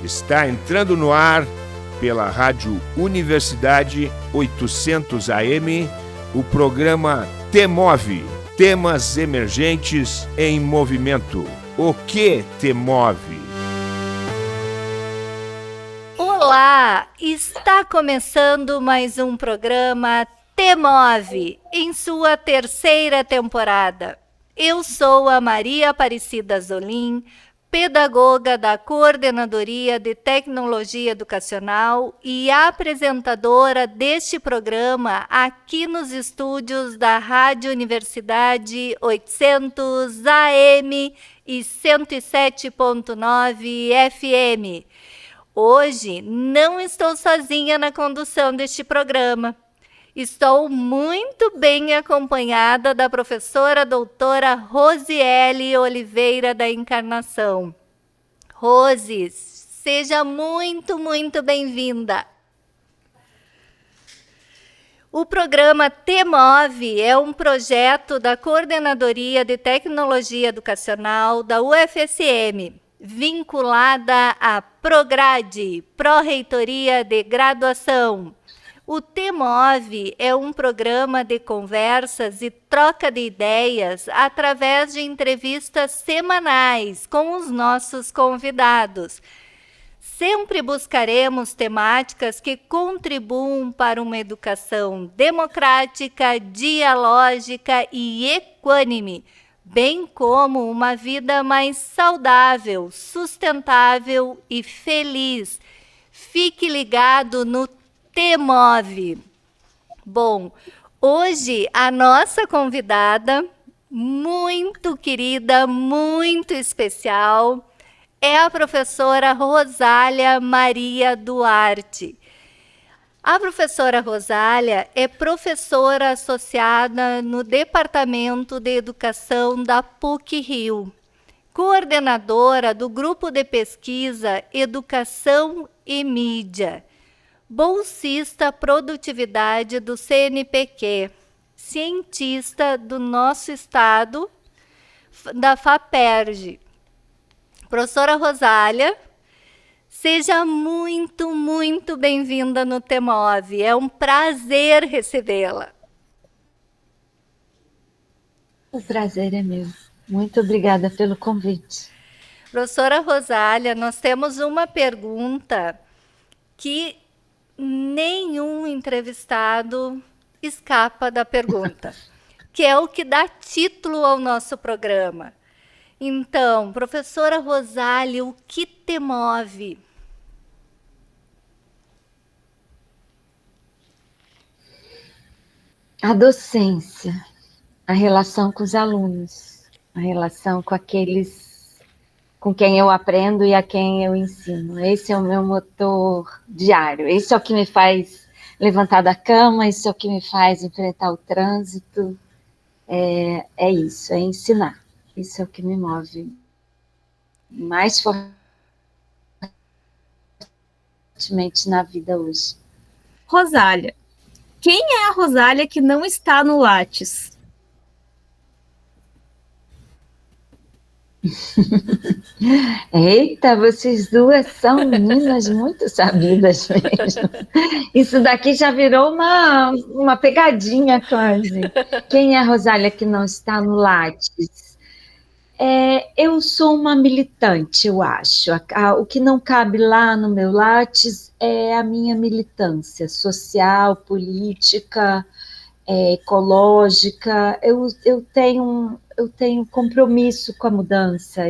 Está entrando no ar pela Rádio Universidade 800 AM o programa T-Move, Temas Emergentes em Movimento. O que te move? Olá, está começando mais um programa T-Move, em sua terceira temporada. Eu sou a Maria Aparecida Zolim, pedagoga da Coordenadoria de Tecnologia Educacional e apresentadora deste programa aqui nos estúdios da Rádio Universidade 800 AM e 107.9 FM. Hoje não estou sozinha na condução deste programa. Estou muito bem acompanhada da professora doutora Rosiele Oliveira da Encarnação. Rose, seja muito bem-vinda. O programa T-Move é um projeto da Coordenadoria de Tecnologia Educacional da UFSM, vinculada à Prograde, Pró-Reitoria de Graduação. O T-Move é um programa de conversas e troca de ideias através de entrevistas semanais com os nossos convidados. Sempre buscaremos temáticas que contribuam para uma educação democrática, dialógica e equânime, bem como uma vida mais saudável, sustentável e feliz. Fique ligado no T-Move. Bom, hoje a nossa convidada, muito querida, muito especial, é a professora Rosália Maria Duarte. A professora Rosália é professora associada no Departamento de Educação da PUC-Rio, coordenadora do Grupo de Pesquisa Educação e Mídia, bolsista produtividade do CNPq, cientista do nosso estado, da FAPERJ. Professora Rosália, seja muito bem-vinda no T-Move. É um prazer recebê-la. O prazer é meu. Muito obrigada pelo convite. Professora Rosália, nós temos uma pergunta que nenhum entrevistado escapa da pergunta, que é o que dá título ao nosso programa. Então, professora Rosália, o que te move? A docência, a relação com os alunos, a relação com aqueles com quem eu aprendo e a quem eu ensino. Esse é o meu motor diário, esse é o que me faz levantar da cama, esse é o que me faz enfrentar o trânsito, é isso, é ensinar. Isso é o que me move mais fortemente na vida hoje. Rosália, quem é a Rosália que não está no Lattes? Eita, vocês duas são meninas muito sabidas mesmo. Isso daqui já virou uma pegadinha quase. Quem é a Rosália que não está no Lattes? Eu sou uma militante, eu acho. O que não cabe lá no meu Lattes é a minha militância social, política, ecológica. Eu tenho compromisso com a mudança.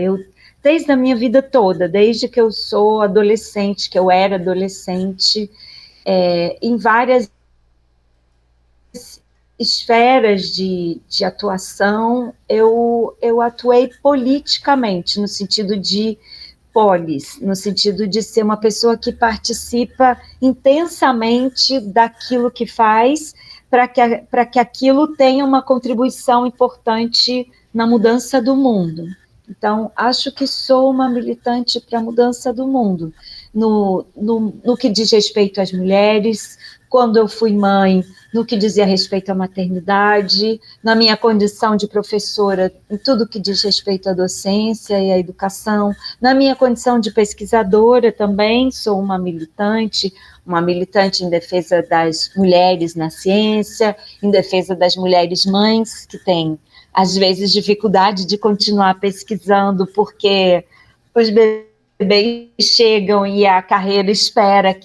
Desde a minha vida toda, desde que eu sou adolescente, que eu era adolescente, em várias esferas de atuação, eu atuei politicamente, no sentido de polis, no sentido de ser uma pessoa que participa intensamente daquilo que faz, para que aquilo tenha uma contribuição importante na mudança do mundo. Então, acho que sou uma militante para a mudança do mundo, no que diz respeito às mulheres, quando eu fui mãe, no que dizia respeito à maternidade, na minha condição de professora, em tudo que diz respeito à docência e à educação, na minha condição de pesquisadora também, sou uma militante em defesa das mulheres na ciência, em defesa das mulheres mães, que têm, às vezes, dificuldade de continuar pesquisando, porque os bebês chegam e a carreira espera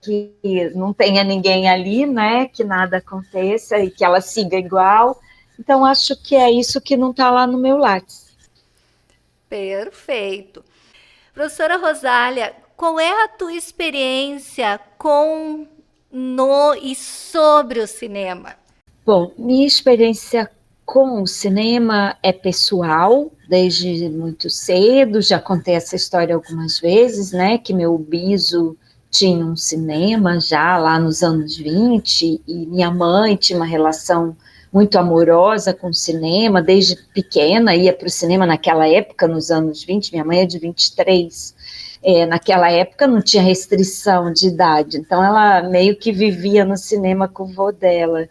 que não tenha ninguém ali, né, que nada aconteça e que ela siga igual. Então, acho que é isso que não está lá no meu Lattes. Perfeito. Professora Rosália, qual é a tua experiência com, no e sobre o cinema? Bom, minha experiência com o cinema é pessoal, desde muito cedo, já contei essa história algumas vezes, né, que meu biso tinha um cinema já lá nos anos 20, e minha mãe tinha uma relação muito amorosa com o cinema, desde pequena, ia para o cinema naquela época, nos anos 20, minha mãe é de 23, naquela época não tinha restrição de idade, então ela meio que vivia no cinema com o vô dela.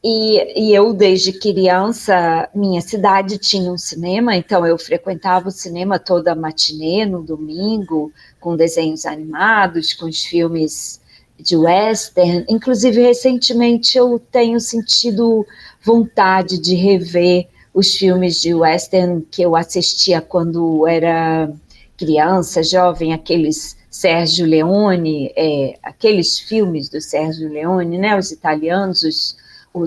E eu, desde criança, minha cidade tinha um cinema, então eu frequentava o cinema toda matinê, no domingo, com desenhos animados, com os filmes de western. Inclusive, recentemente, eu tenho sentido vontade de rever os filmes de western que eu assistia quando era criança, jovem, aqueles Sérgio Leone, aqueles filmes do Sérgio Leone, né, os italianos, o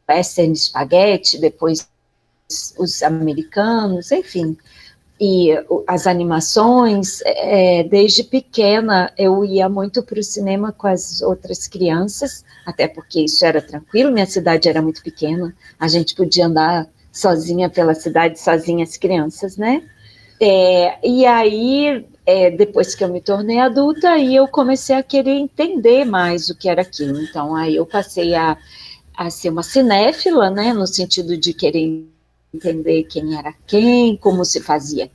western spaghetti, depois os americanos, enfim, e as animações. Desde pequena eu ia muito para o cinema com as outras crianças, até porque isso era tranquilo, minha cidade era muito pequena, a gente podia andar sozinha pela cidade, sozinha as crianças, né? E aí, depois que eu me tornei adulta, aí eu comecei a querer entender mais o que era aquilo. Então, aí eu passei a ser uma cinéfila, né, no sentido de querer entender quem era quem, como se fazia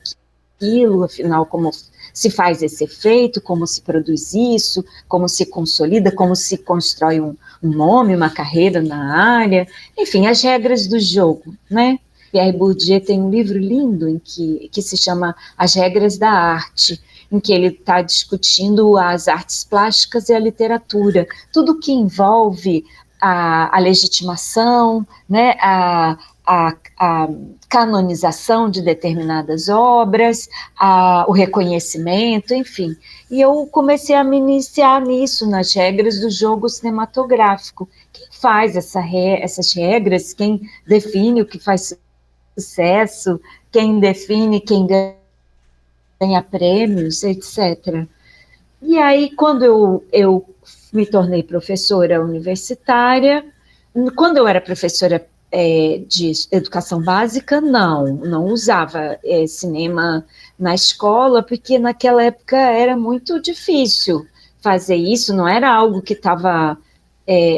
aquilo, afinal, como se faz esse efeito, como se produz isso, como se consolida, como se constrói um nome, uma carreira na área, enfim, as regras do jogo, né? Pierre Bourdieu tem um livro lindo que se chama As Regras da Arte, em que ele está discutindo as artes plásticas e a literatura, tudo que envolve a legitimação, né, a canonização de determinadas obras, o reconhecimento, enfim. E eu comecei a me iniciar nisso, nas regras do jogo cinematográfico. Quem faz essas regras, quem define o que faz sucesso, quem define quem ganha prêmios, etc. E aí, quando eu me tornei professora universitária, quando eu era professora de educação básica, não usava cinema na escola, porque naquela época era muito difícil fazer isso, não era algo que estava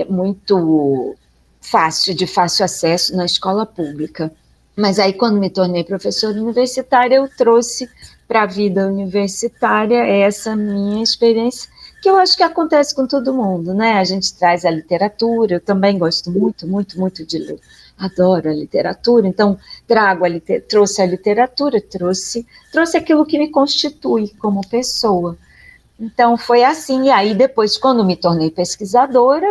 muito fácil, de fácil acesso na escola pública. Mas aí, quando me tornei professora universitária, eu trouxe para a vida universitária essa minha experiência, que eu acho que acontece com todo mundo, né? A gente traz a literatura, eu também gosto muito, muito, muito de ler, adoro a literatura, então trouxe a literatura, trouxe aquilo que me constitui como pessoa. Então, foi assim, e aí depois, quando me tornei pesquisadora,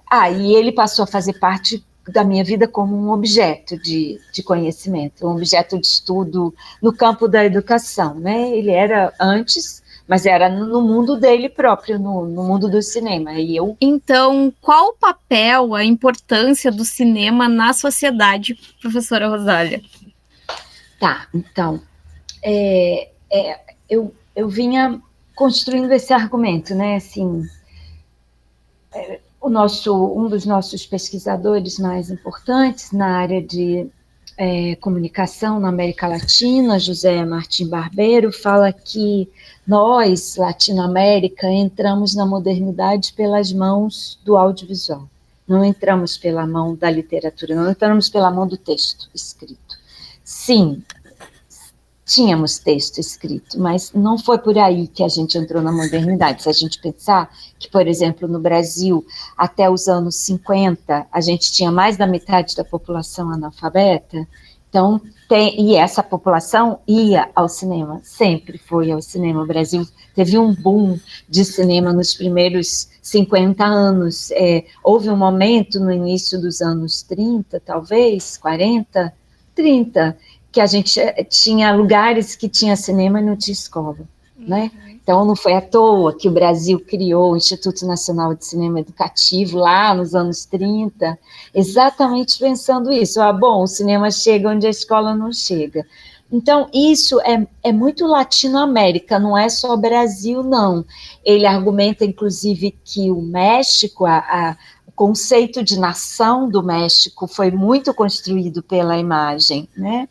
aí ele passou a fazer parte da minha vida como um objeto de conhecimento, um objeto de estudo no campo da educação, né? Ele era antes, mas era no mundo dele próprio, no mundo do cinema. Então, qual o papel, a importância do cinema na sociedade, professora Rosália? Tá, então, eu vinha construindo esse argumento, né? Assim, um dos nossos pesquisadores mais importantes na área de comunicação na América Latina, José Martim Barbeiro, fala que nós, Latinoamérica, entramos na modernidade pelas mãos do audiovisual. Não entramos pela mão da literatura, não entramos pela mão do texto escrito. Sim, tínhamos texto escrito, mas não foi por aí que a gente entrou na modernidade. Se a gente pensar que, por exemplo, no Brasil, até os anos 50, a gente tinha mais da metade da população analfabeta, então, e essa população ia ao cinema, sempre foi ao cinema. O Brasil teve um boom de cinema nos primeiros 50 anos. Houve um momento no início dos anos 30, talvez, 40, 30, que a gente tinha lugares que tinha cinema e não tinha escola, né? Então, não foi à toa que o Brasil criou o Instituto Nacional de Cinema Educativo, lá nos anos 30, exatamente pensando isso. Bom, o cinema chega onde a escola não chega. Então, isso é muito Latinoamérica, não é só Brasil, não. Ele argumenta, inclusive, que o México, o conceito de nação do México foi muito construído pela imagem, né?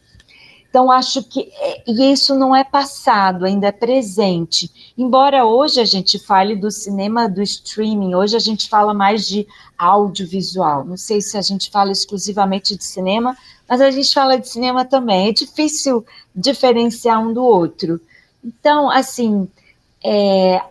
Então, acho que isso não é passado, ainda é presente. Embora hoje a gente fale do cinema do streaming, hoje a gente fala mais de audiovisual. Não sei se a gente fala exclusivamente de cinema, mas a gente fala de cinema também. É difícil diferenciar um do outro. Então, assim,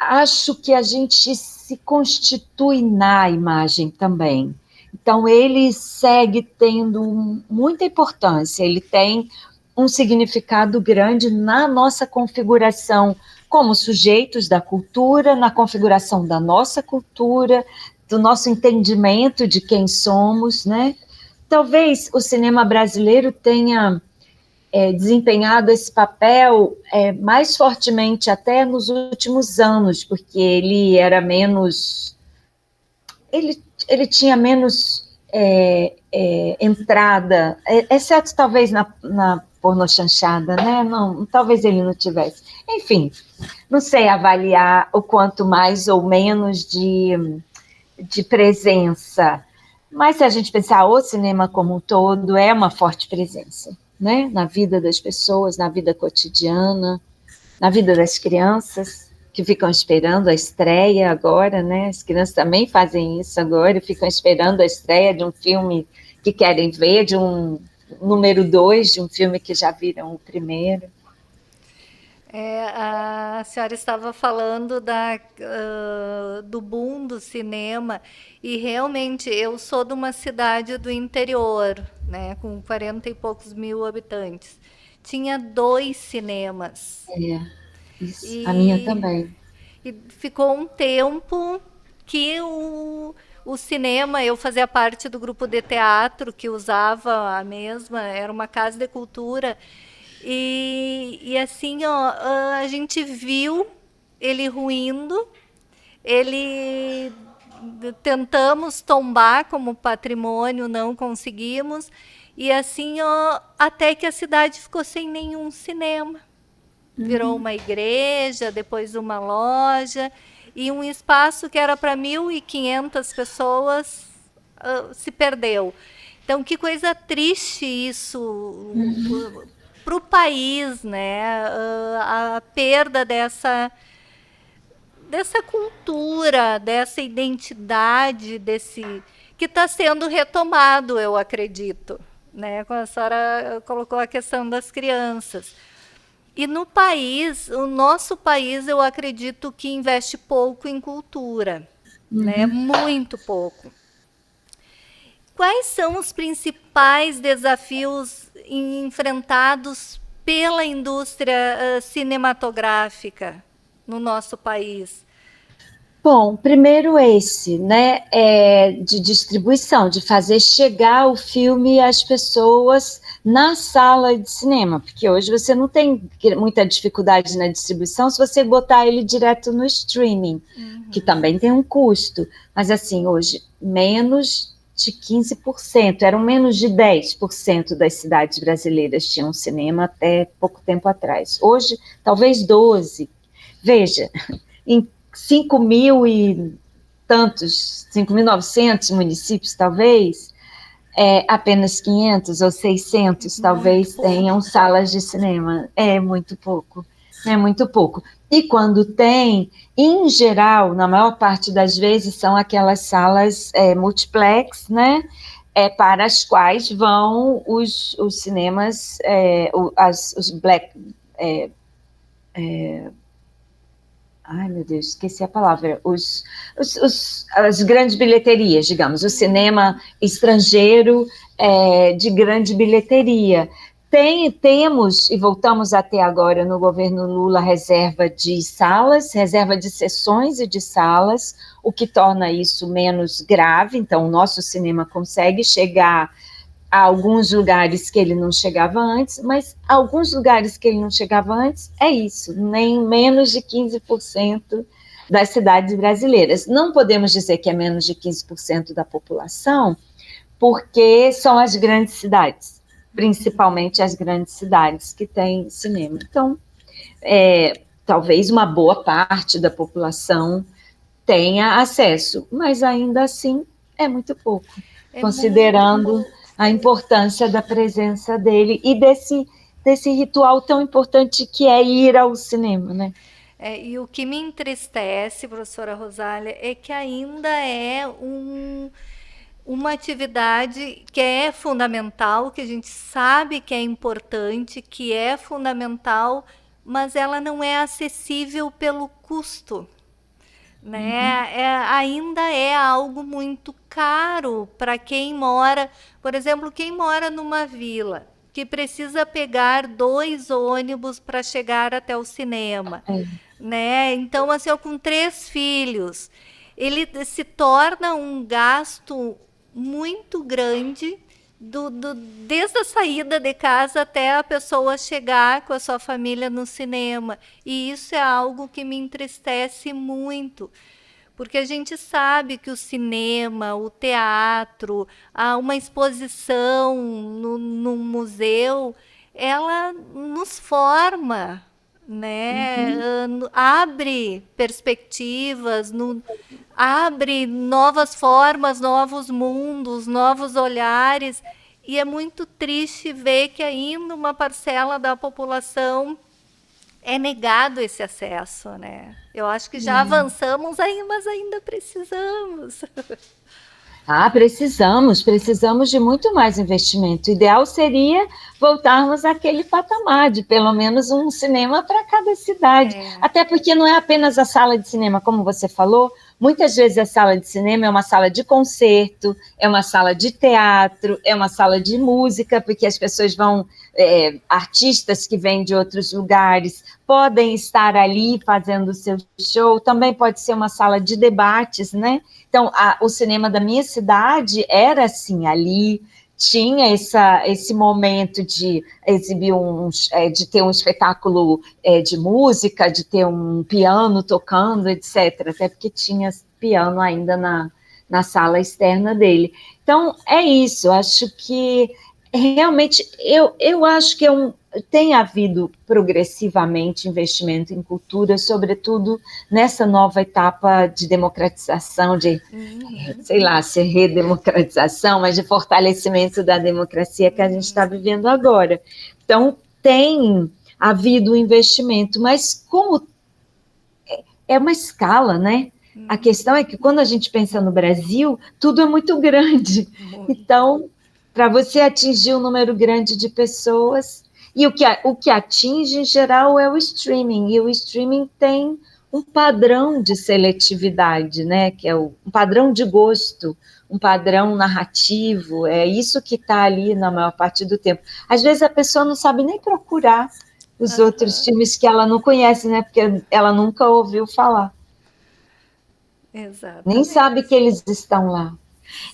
acho que a gente se constitui na imagem também. Então, ele segue tendo muita importância, ele tem um significado grande na nossa configuração como sujeitos da cultura, na configuração da nossa cultura, do nosso entendimento de quem somos, né? Talvez o cinema brasileiro tenha desempenhado esse papel mais fortemente até nos últimos anos, porque ele era menos... Ele tinha menos entrada, exceto talvez na pornochanchada, né? Não, talvez ele não tivesse. Enfim, não sei avaliar o quanto mais ou menos de presença, mas se a gente pensar o cinema como um todo, é uma forte presença, né? Na vida das pessoas, na vida cotidiana, na vida das crianças, que ficam esperando a estreia agora, né? As crianças também fazem isso agora, ficam esperando a estreia de um filme que querem ver, de um número 2, de um filme que já viram o primeiro. A senhora estava falando do boom do cinema, e realmente eu sou de uma cidade do interior, né, com 40 e poucos mil habitantes. Tinha 2 cinemas. Isso, a minha também. E ficou um tempo que o cinema, eu fazia parte do grupo de teatro que usava a mesma, era uma casa de cultura, e assim, a gente viu ele ruindo, ele tentamos tombar como patrimônio, não conseguimos, e assim, até que a cidade ficou sem nenhum cinema. Virou uma igreja, depois uma loja, e um espaço que era para 1.500 pessoas se perdeu. Então, que coisa triste isso para o país, né? A perda dessa cultura, dessa identidade, que está sendo retomado, eu acredito, né? Quando a senhora colocou a questão das crianças. E no país, o nosso país, eu acredito que investe pouco em cultura, né? Muito pouco. Quais são os principais desafios enfrentados pela indústria cinematográfica no nosso país? Bom, primeiro esse, né, de distribuição, de fazer chegar o filme às pessoas na sala de cinema, porque hoje você não tem muita dificuldade na distribuição se você botar ele direto no streaming, que também tem um custo, mas assim, hoje, menos de 15%, eram menos de 10% das cidades brasileiras tinham cinema até pouco tempo atrás. Hoje, talvez 12%. Veja, em 5.000 e tantos, 5.900 municípios, talvez, apenas 500 ou 600, talvez, tenham salas de cinema. É muito pouco, é muito pouco. E quando tem, em geral, na maior parte das vezes, são aquelas salas multiplex, né? Para as quais vão os cinemas, os black... ai, meu Deus, esqueci a palavra. As grandes bilheterias, digamos, o cinema estrangeiro de grande bilheteria. Temos, e voltamos até agora no governo Lula, reserva de salas, reserva de sessões e de salas, o que torna isso menos grave. Então, o nosso cinema consegue chegar a alguns lugares que ele não chegava antes, mas alguns lugares que ele não chegava antes é isso, nem menos de 15% das cidades brasileiras. Não podemos dizer que é menos de 15% da população, porque são as grandes cidades, principalmente as grandes cidades que têm cinema. Então, talvez uma boa parte da população tenha acesso, mas ainda assim é muito pouco, considerando a importância da presença dele e desse ritual tão importante que é ir ao cinema, né? E o que me entristece, professora Rosália, é que ainda é uma atividade que é fundamental, que a gente sabe que é importante, que é fundamental, mas ela não é acessível pelo custo, né? Ainda é algo muito caro para quem mora, por exemplo, quem mora numa vila, que precisa pegar 2 ônibus para chegar até o cinema, né? Então, assim, com 3 filhos, ele se torna um gasto muito grande desde a saída de casa até a pessoa chegar com a sua família no cinema. E isso é algo que me entristece muito, porque a gente sabe que o cinema, o teatro, uma exposição no museu, ela nos forma, né? Abre perspectivas, abre novas formas, novos mundos, novos olhares, e é muito triste ver que ainda uma parcela da população é negado esse acesso, né? Eu acho que já avançamos aí, mas ainda precisamos. Precisamos de muito mais investimento. O ideal seria voltarmos àquele patamar de pelo menos um cinema para cada cidade. Até porque não é apenas a sala de cinema, como você falou, muitas vezes a sala de cinema é uma sala de concerto, é uma sala de teatro, é uma sala de música, porque as pessoas vão, artistas que vêm de outros lugares podem estar ali fazendo o seu show, também pode ser uma sala de debates, né? Então, o cinema da minha cidade era assim, ali tinha esse momento de exibir de ter um espetáculo de música, de ter um piano tocando, etc., até porque tinha piano ainda na sala externa dele. Então, é isso, acho que realmente, eu acho que tem havido progressivamente investimento em cultura, sobretudo nessa nova etapa de democratização, sei lá, se redemocratização, mas de fortalecimento da democracia que a gente está vivendo agora. Então, tem havido investimento, mas como é uma escala, né? A questão é que quando a gente pensa no Brasil, tudo é muito grande. Então, para você atingir um número grande de pessoas, e o que atinge, em geral, é o streaming, e o streaming tem um padrão de seletividade, né, que é um padrão de gosto, um padrão narrativo, é isso que está ali na maior parte do tempo. Às vezes a pessoa não sabe nem procurar os outros filmes que ela não conhece, né, porque ela nunca ouviu falar. Exatamente. Nem sabe que eles estão lá.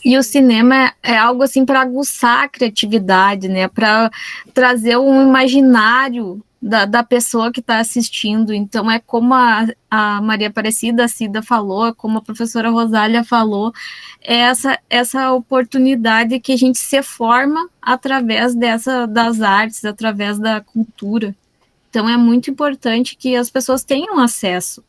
E o cinema é algo assim para aguçar a criatividade, né? Para trazer um imaginário da pessoa que está assistindo. Então, é como a Maria Aparecida, a Cida falou, como a professora Rosália falou, é essa oportunidade que a gente se forma através das artes, através da cultura. Então, é muito importante que as pessoas tenham acesso.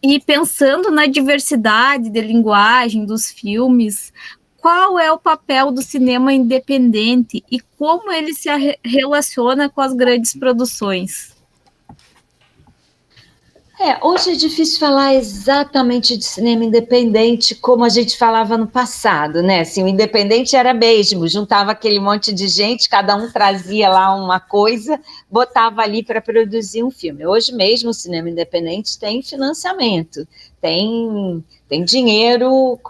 E pensando na diversidade de linguagem dos filmes, qual é o papel do cinema independente e como ele se relaciona com as grandes produções? Hoje é difícil falar exatamente de cinema independente como a gente falava no passado, né? Assim, o independente era mesmo, juntava aquele monte de gente, cada um trazia lá uma coisa, botava ali para produzir um filme. Hoje mesmo o cinema independente tem financiamento, tem dinheiro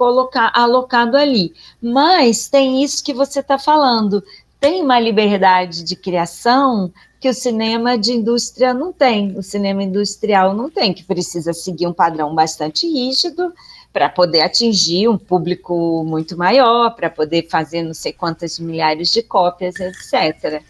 alocado ali, mas tem isso que você está falando, tem uma liberdade de criação que o cinema de indústria não tem, o cinema industrial não tem, que precisa seguir um padrão bastante rígido para poder atingir um público muito maior, para poder fazer não sei quantas milhares de cópias, etc.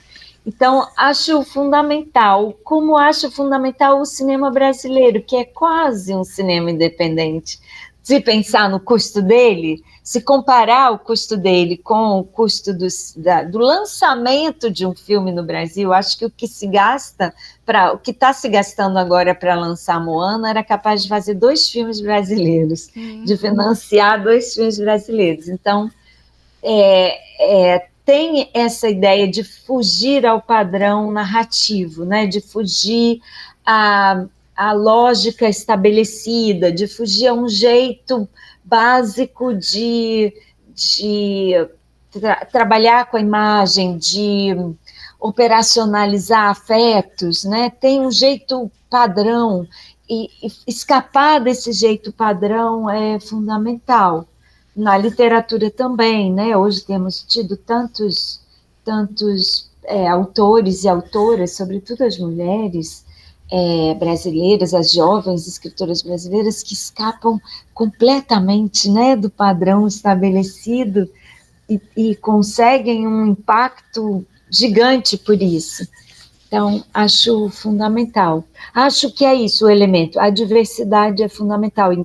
Então, acho fundamental, como acho fundamental o cinema brasileiro, que é quase um cinema independente. Se pensar no custo dele, se comparar o custo dele com o custo do lançamento de um filme no Brasil, acho que o que o que está se gastando agora para lançar Moana era capaz de fazer 2 filmes brasileiros, de financiar 2 filmes brasileiros. Então, tem essa ideia de fugir ao padrão narrativo, né? De fugir à lógica estabelecida, de fugir a um jeito básico de trabalhar com a imagem, de operacionalizar afetos, né? Tem um jeito padrão, e escapar desse jeito padrão é fundamental. Na literatura também, né? Hoje temos tido tantos autores e autoras, sobretudo as mulheres brasileiras, as jovens escritoras brasileiras, que escapam completamente, né, do padrão estabelecido e conseguem um impacto gigante por isso. Então, acho fundamental. Acho que é isso o elemento. A diversidade é fundamental em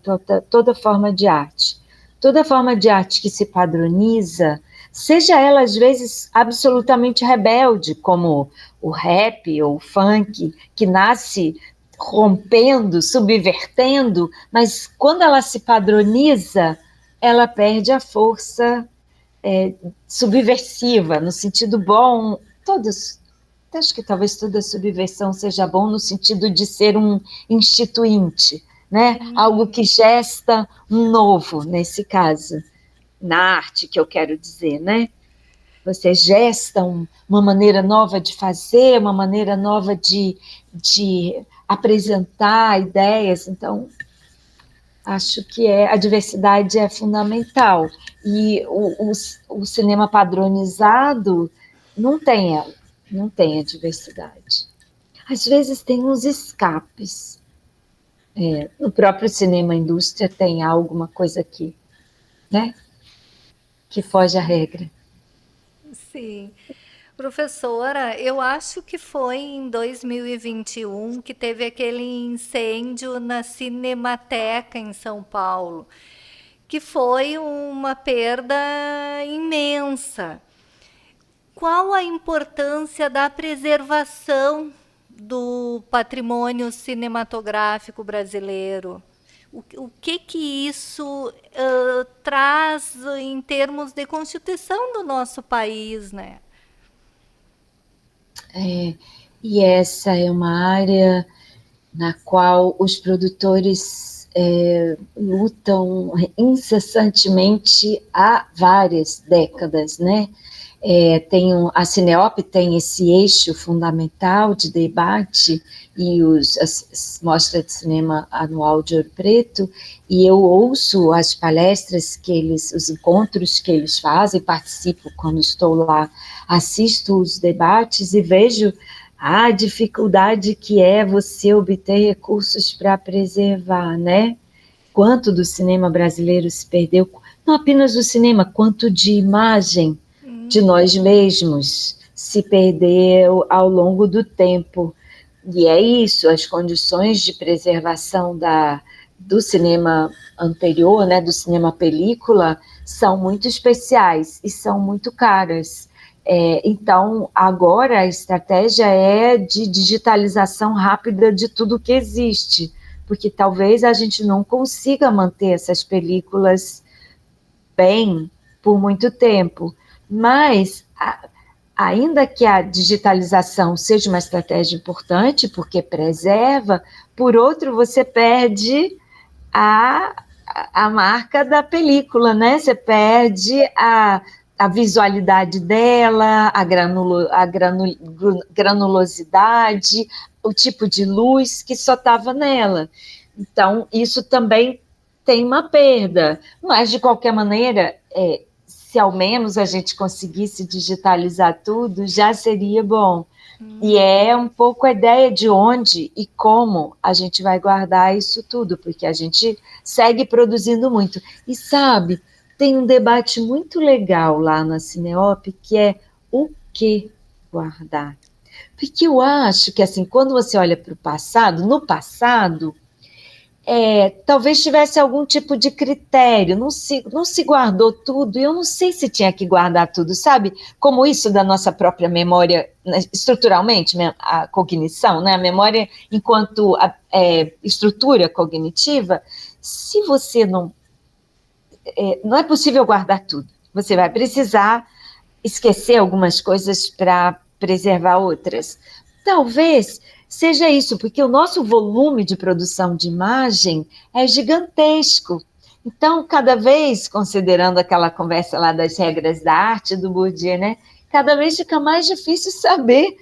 toda forma de arte. Toda forma de arte que se padroniza, seja ela às vezes absolutamente rebelde, como o rap ou o funk, que nasce rompendo, subvertendo, mas quando ela se padroniza, ela perde a força subversiva, no sentido bom. Acho que talvez toda subversão seja bom no sentido de ser um instituinte, né? Algo que gesta um novo, nesse caso, na arte, que eu quero dizer, né? Você gesta uma maneira nova de fazer, uma maneira nova de apresentar ideias. Então, acho que a diversidade é fundamental. E o cinema padronizado não tem a diversidade. Às vezes tem uns escapes. No próprio cinema indústria tem alguma coisa aqui, né? Que foge à regra. Sim. Professora, eu acho que foi em 2021 que teve aquele incêndio na Cinemateca em São Paulo, que foi uma perda imensa. Qual a importância da preservação do patrimônio cinematográfico brasileiro? O que isso traz em termos de constituição do nosso país, né? E essa é uma área na qual os produtores lutam incessantemente há várias décadas, né? A Cineop tem esse eixo fundamental de debate e as mostras de cinema anual de Ouro Preto, e eu ouço as palestras os encontros que eles fazem, participo quando estou lá, assisto os debates e vejo a dificuldade que é você obter recursos para preservar, né? Quanto do cinema brasileiro se perdeu, não apenas do cinema, quanto de imagem de nós mesmos se perdeu ao longo do tempo. E é isso, as condições de preservação do cinema anterior, né, do cinema película, são muito especiais e são muito caras. Então, agora a estratégia é de digitalização rápida de tudo que existe, porque talvez a gente não consiga manter essas películas bem por muito tempo, mas ainda que a digitalização seja uma estratégia importante, porque preserva, por outro, você perde a marca da película, né? Você perde a visualidade dela, a granulosidade, o tipo de luz que só estava nela. Então, isso também tem uma perda. Mas, de qualquer maneira, se ao menos a gente conseguisse digitalizar tudo, já seria bom. E é um pouco a ideia de onde e como a gente vai guardar isso tudo, porque a gente segue produzindo muito. E sabe, tem um debate muito legal lá na Cineop, que é o que guardar. Porque eu acho que, assim, quando você olha para o passado, no passado, talvez tivesse algum tipo de critério, não se guardou tudo, e eu não sei se tinha que guardar tudo, sabe? Como isso da nossa própria memória, estruturalmente, a cognição, né? A memória enquanto estrutura cognitiva, se você não é possível guardar tudo, você vai precisar esquecer algumas coisas para preservar outras. Talvez seja isso, porque o nosso volume de produção de imagem é gigantesco. Então, cada vez, considerando aquela conversa lá das regras da arte do Bourdieu, né, cada vez fica mais difícil saber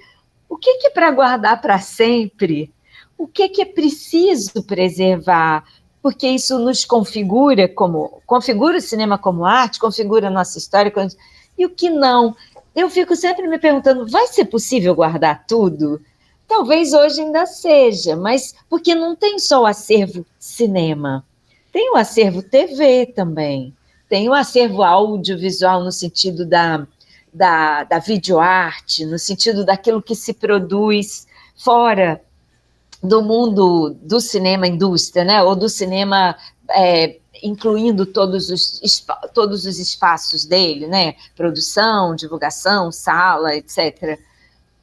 o que é para guardar para sempre, o que é preciso preservar, porque isso nos configura o cinema como arte, configura a nossa história, e o que não. Eu fico sempre me perguntando, vai ser possível guardar tudo? Talvez hoje ainda seja, mas porque não tem só o acervo cinema, tem o acervo TV também, tem o acervo audiovisual no sentido da videoarte, no sentido daquilo que se produz fora do mundo do cinema indústria, né? Ou do cinema incluindo todos os espaços dele, né? Produção, divulgação, sala, etc.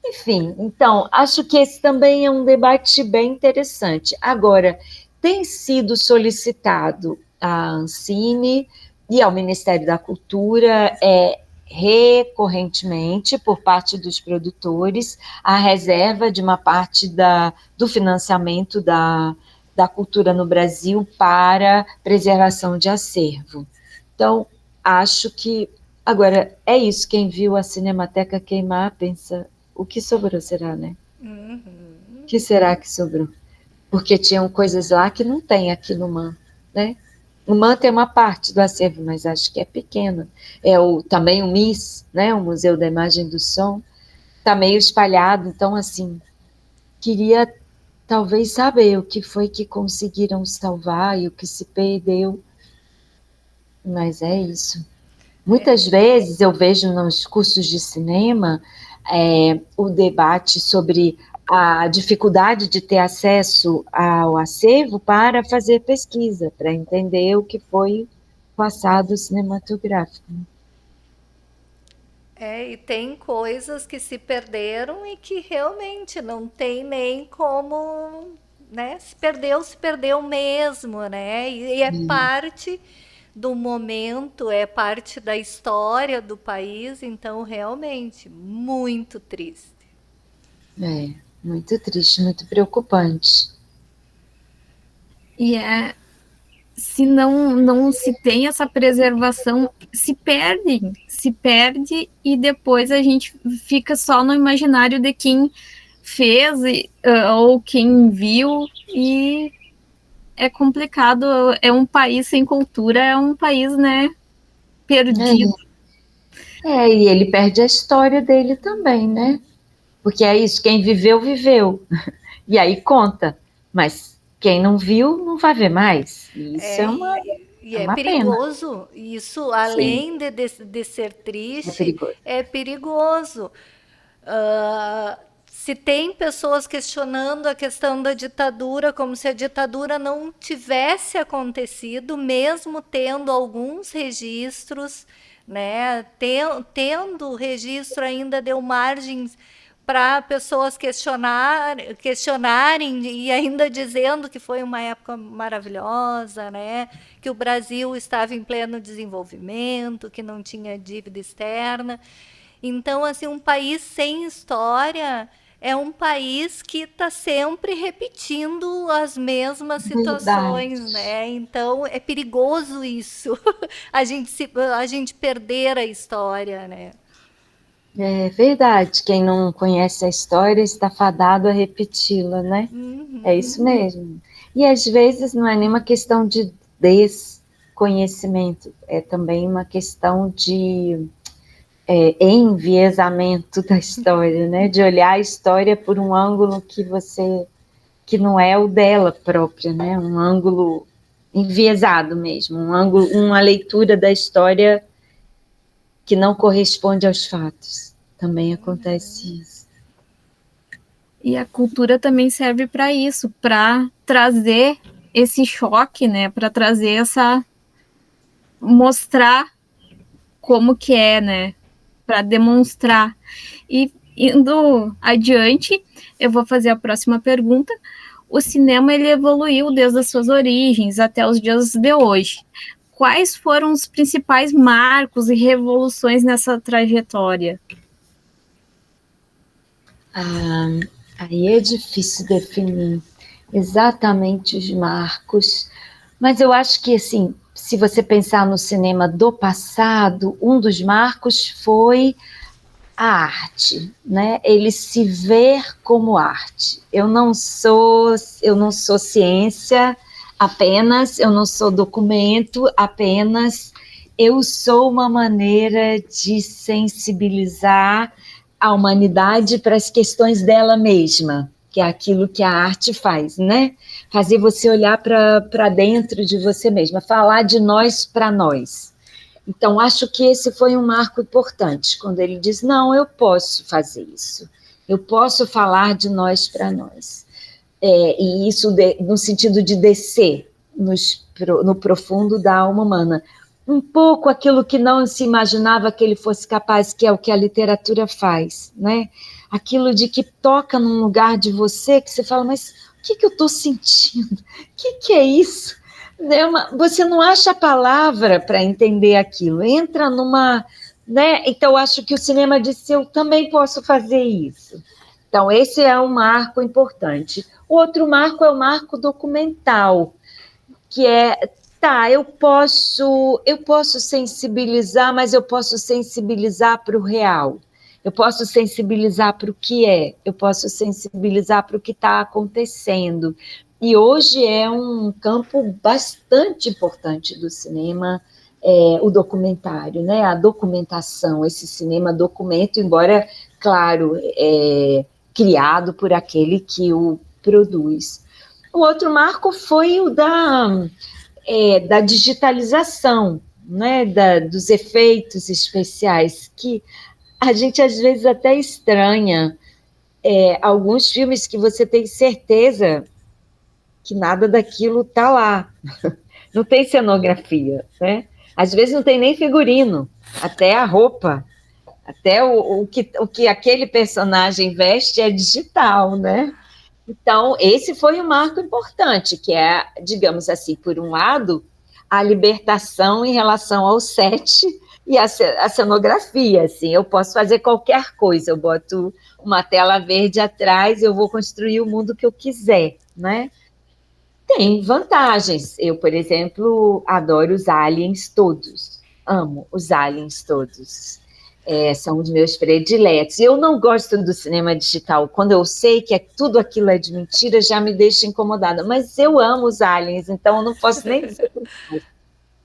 Enfim, então, acho que esse também é um debate bem interessante. Agora, tem sido solicitado à Ancine e ao Ministério da Cultura recorrentemente, por parte dos produtores, a reserva de uma parte do financiamento da cultura no Brasil para preservação de acervo. Então, acho que... Agora, é isso, quem viu a Cinemateca queimar pensa... O que sobrou será, né? O que será que sobrou? Porque tinham coisas lá que não tem aqui no MAN, né? O MAN tem uma parte do acervo, mas acho que é pequena. Também o MIS, né? O Museu da Imagem e do Som, está meio espalhado. Então, assim, queria talvez saber o que foi que conseguiram salvar e o que se perdeu. Mas é isso. Muitas vezes eu vejo nos cursos de cinema o debate sobre a dificuldade de ter acesso ao acervo para fazer pesquisa, para entender o que foi passado cinematográfico. E tem coisas que se perderam e que realmente não tem nem como, né? Se perdeu mesmo, né? E é parte do momento, é parte da história do país, então realmente muito triste. Muito triste, muito preocupante. E se não se tem essa preservação, se perde e depois a gente fica só no imaginário de quem fez ou quem viu, e é complicado. É um país sem cultura, é um país, né, perdido. E ele perde a história dele também, né? Porque é isso, quem viveu, viveu. E aí conta, mas quem não viu, não vai ver mais. Isso é perigoso. Pena. Isso, além de ser triste, é perigoso. Se tem pessoas questionando a questão da ditadura, como se a ditadura não tivesse acontecido, mesmo tendo alguns registros, né? Tendo registro ainda deu margens para pessoas questionarem e ainda dizendo que foi uma época maravilhosa, né? Que o Brasil estava em pleno desenvolvimento, que não tinha dívida externa. Então, assim, um país sem história é um país que está sempre repetindo as mesmas situações, Verdade. né? Então, é perigoso isso, a gente perder a história, né? É verdade, quem não conhece a história está fadado a repeti-la, né? É isso mesmo. E às vezes não é nenhuma questão de desconhecimento, é também uma questão de enviesamento da história, né? De olhar a história por um ângulo que não é o dela própria, né? Um ângulo enviesado mesmo, um ângulo, uma leitura da história que não corresponde aos fatos. Também acontece isso. E a cultura também serve para isso, para trazer esse choque, né? Para trazer mostrar como que é, né? Para demonstrar. E indo adiante, eu vou fazer a próxima pergunta. O cinema ele evoluiu desde as suas origens até os dias de hoje. Quais foram os principais marcos e revoluções nessa trajetória? Aí é difícil definir exatamente os marcos, mas eu acho que, assim, se você pensar no cinema do passado, um dos marcos foi a arte, né? Ele se ver como arte. Eu não sou ciência apenas, eu não sou documento apenas, eu sou uma maneira de sensibilizar a humanidade para as questões dela mesma, que é aquilo que a arte faz, né? Fazer você olhar para dentro de você mesma, falar de nós para nós. Então, acho que esse foi um marco importante, quando ele diz, não, eu posso fazer isso, eu posso falar de nós para nós. E isso no sentido de descer no profundo da alma humana. Um pouco aquilo que não se imaginava que ele fosse capaz, que é o que a literatura faz, né? Aquilo de que toca num lugar de você que você fala, mas o que eu estou sentindo? O que é isso? Você não acha a palavra para entender aquilo, entra numa... Né? Então, eu acho que o cinema disse, eu também posso fazer isso. Então, esse é um marco importante. O outro marco é o marco documental, que é, eu posso sensibilizar, mas eu posso sensibilizar para o real. Eu posso sensibilizar para o que é, eu posso sensibilizar para o que está acontecendo. E hoje é um campo bastante importante do cinema, o documentário, né? A documentação, esse cinema documento, embora, claro, criado por aquele que o produz. O outro marco foi o da digitalização, né? Dos efeitos especiais, que a gente às vezes até estranha. Alguns filmes que você tem certeza que nada daquilo está lá. Não tem cenografia, né? Às vezes não tem nem figurino, até a roupa, até o que aquele personagem veste é digital, né? Então, esse foi um marco importante, que é, digamos assim, por um lado, a libertação em relação ao set e a cenografia, assim, eu posso fazer qualquer coisa, eu boto uma tela verde atrás, eu vou construir o mundo que eu quiser, né? Tem vantagens. Eu, por exemplo, adoro os aliens todos. Amo os aliens todos. São os meus prediletos. Eu não gosto do cinema digital. Quando eu sei que tudo aquilo é de mentira, já me deixa incomodada. Mas eu amo os aliens, então eu não posso nem dizer.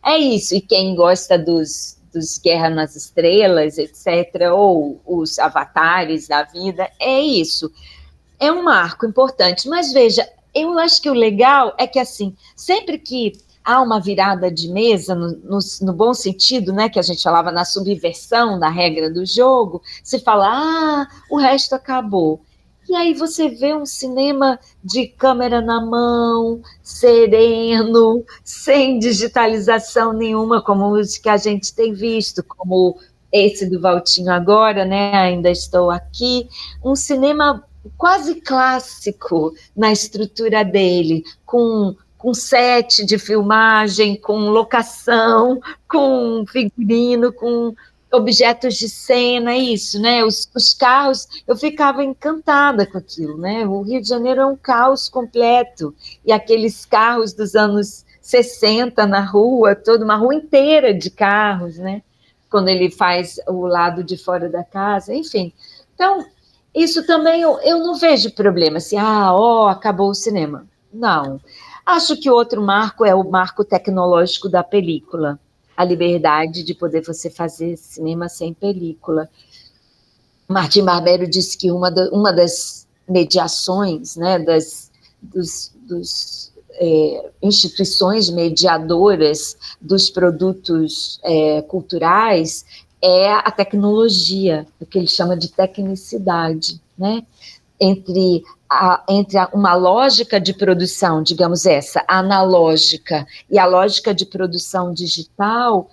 É isso. E quem gosta dos Guerra nas Estrelas, etc., ou os avatares da vida, é isso. É um marco importante. Mas veja, eu acho que o legal é que, assim, sempre que há uma virada de mesa, no bom sentido, né, que a gente falava na subversão da regra do jogo, se fala, o resto acabou. E aí você vê um cinema de câmera na mão, sereno, sem digitalização nenhuma, como os que a gente tem visto, como esse do Valtinho agora, né, Ainda Estou Aqui, um cinema quase clássico na estrutura dele, com set de filmagem, com locação, com figurino, com objetos de cena, isso, né? Os carros, eu ficava encantada com aquilo, né? O Rio de Janeiro é um caos completo, e aqueles carros dos anos 60 na rua, toda uma rua inteira de carros, né? Quando ele faz o lado de fora da casa, enfim. Então, isso também eu não vejo problema, assim, acabou o cinema. Não. Acho que o outro marco é o marco tecnológico da película, a liberdade de poder você fazer cinema sem película. Martim Barbero disse que uma das mediações, né, dos instituições mediadoras dos produtos culturais é a tecnologia, o que ele chama de tecnicidade, né? Entre uma lógica de produção, digamos essa, analógica, e a lógica de produção digital,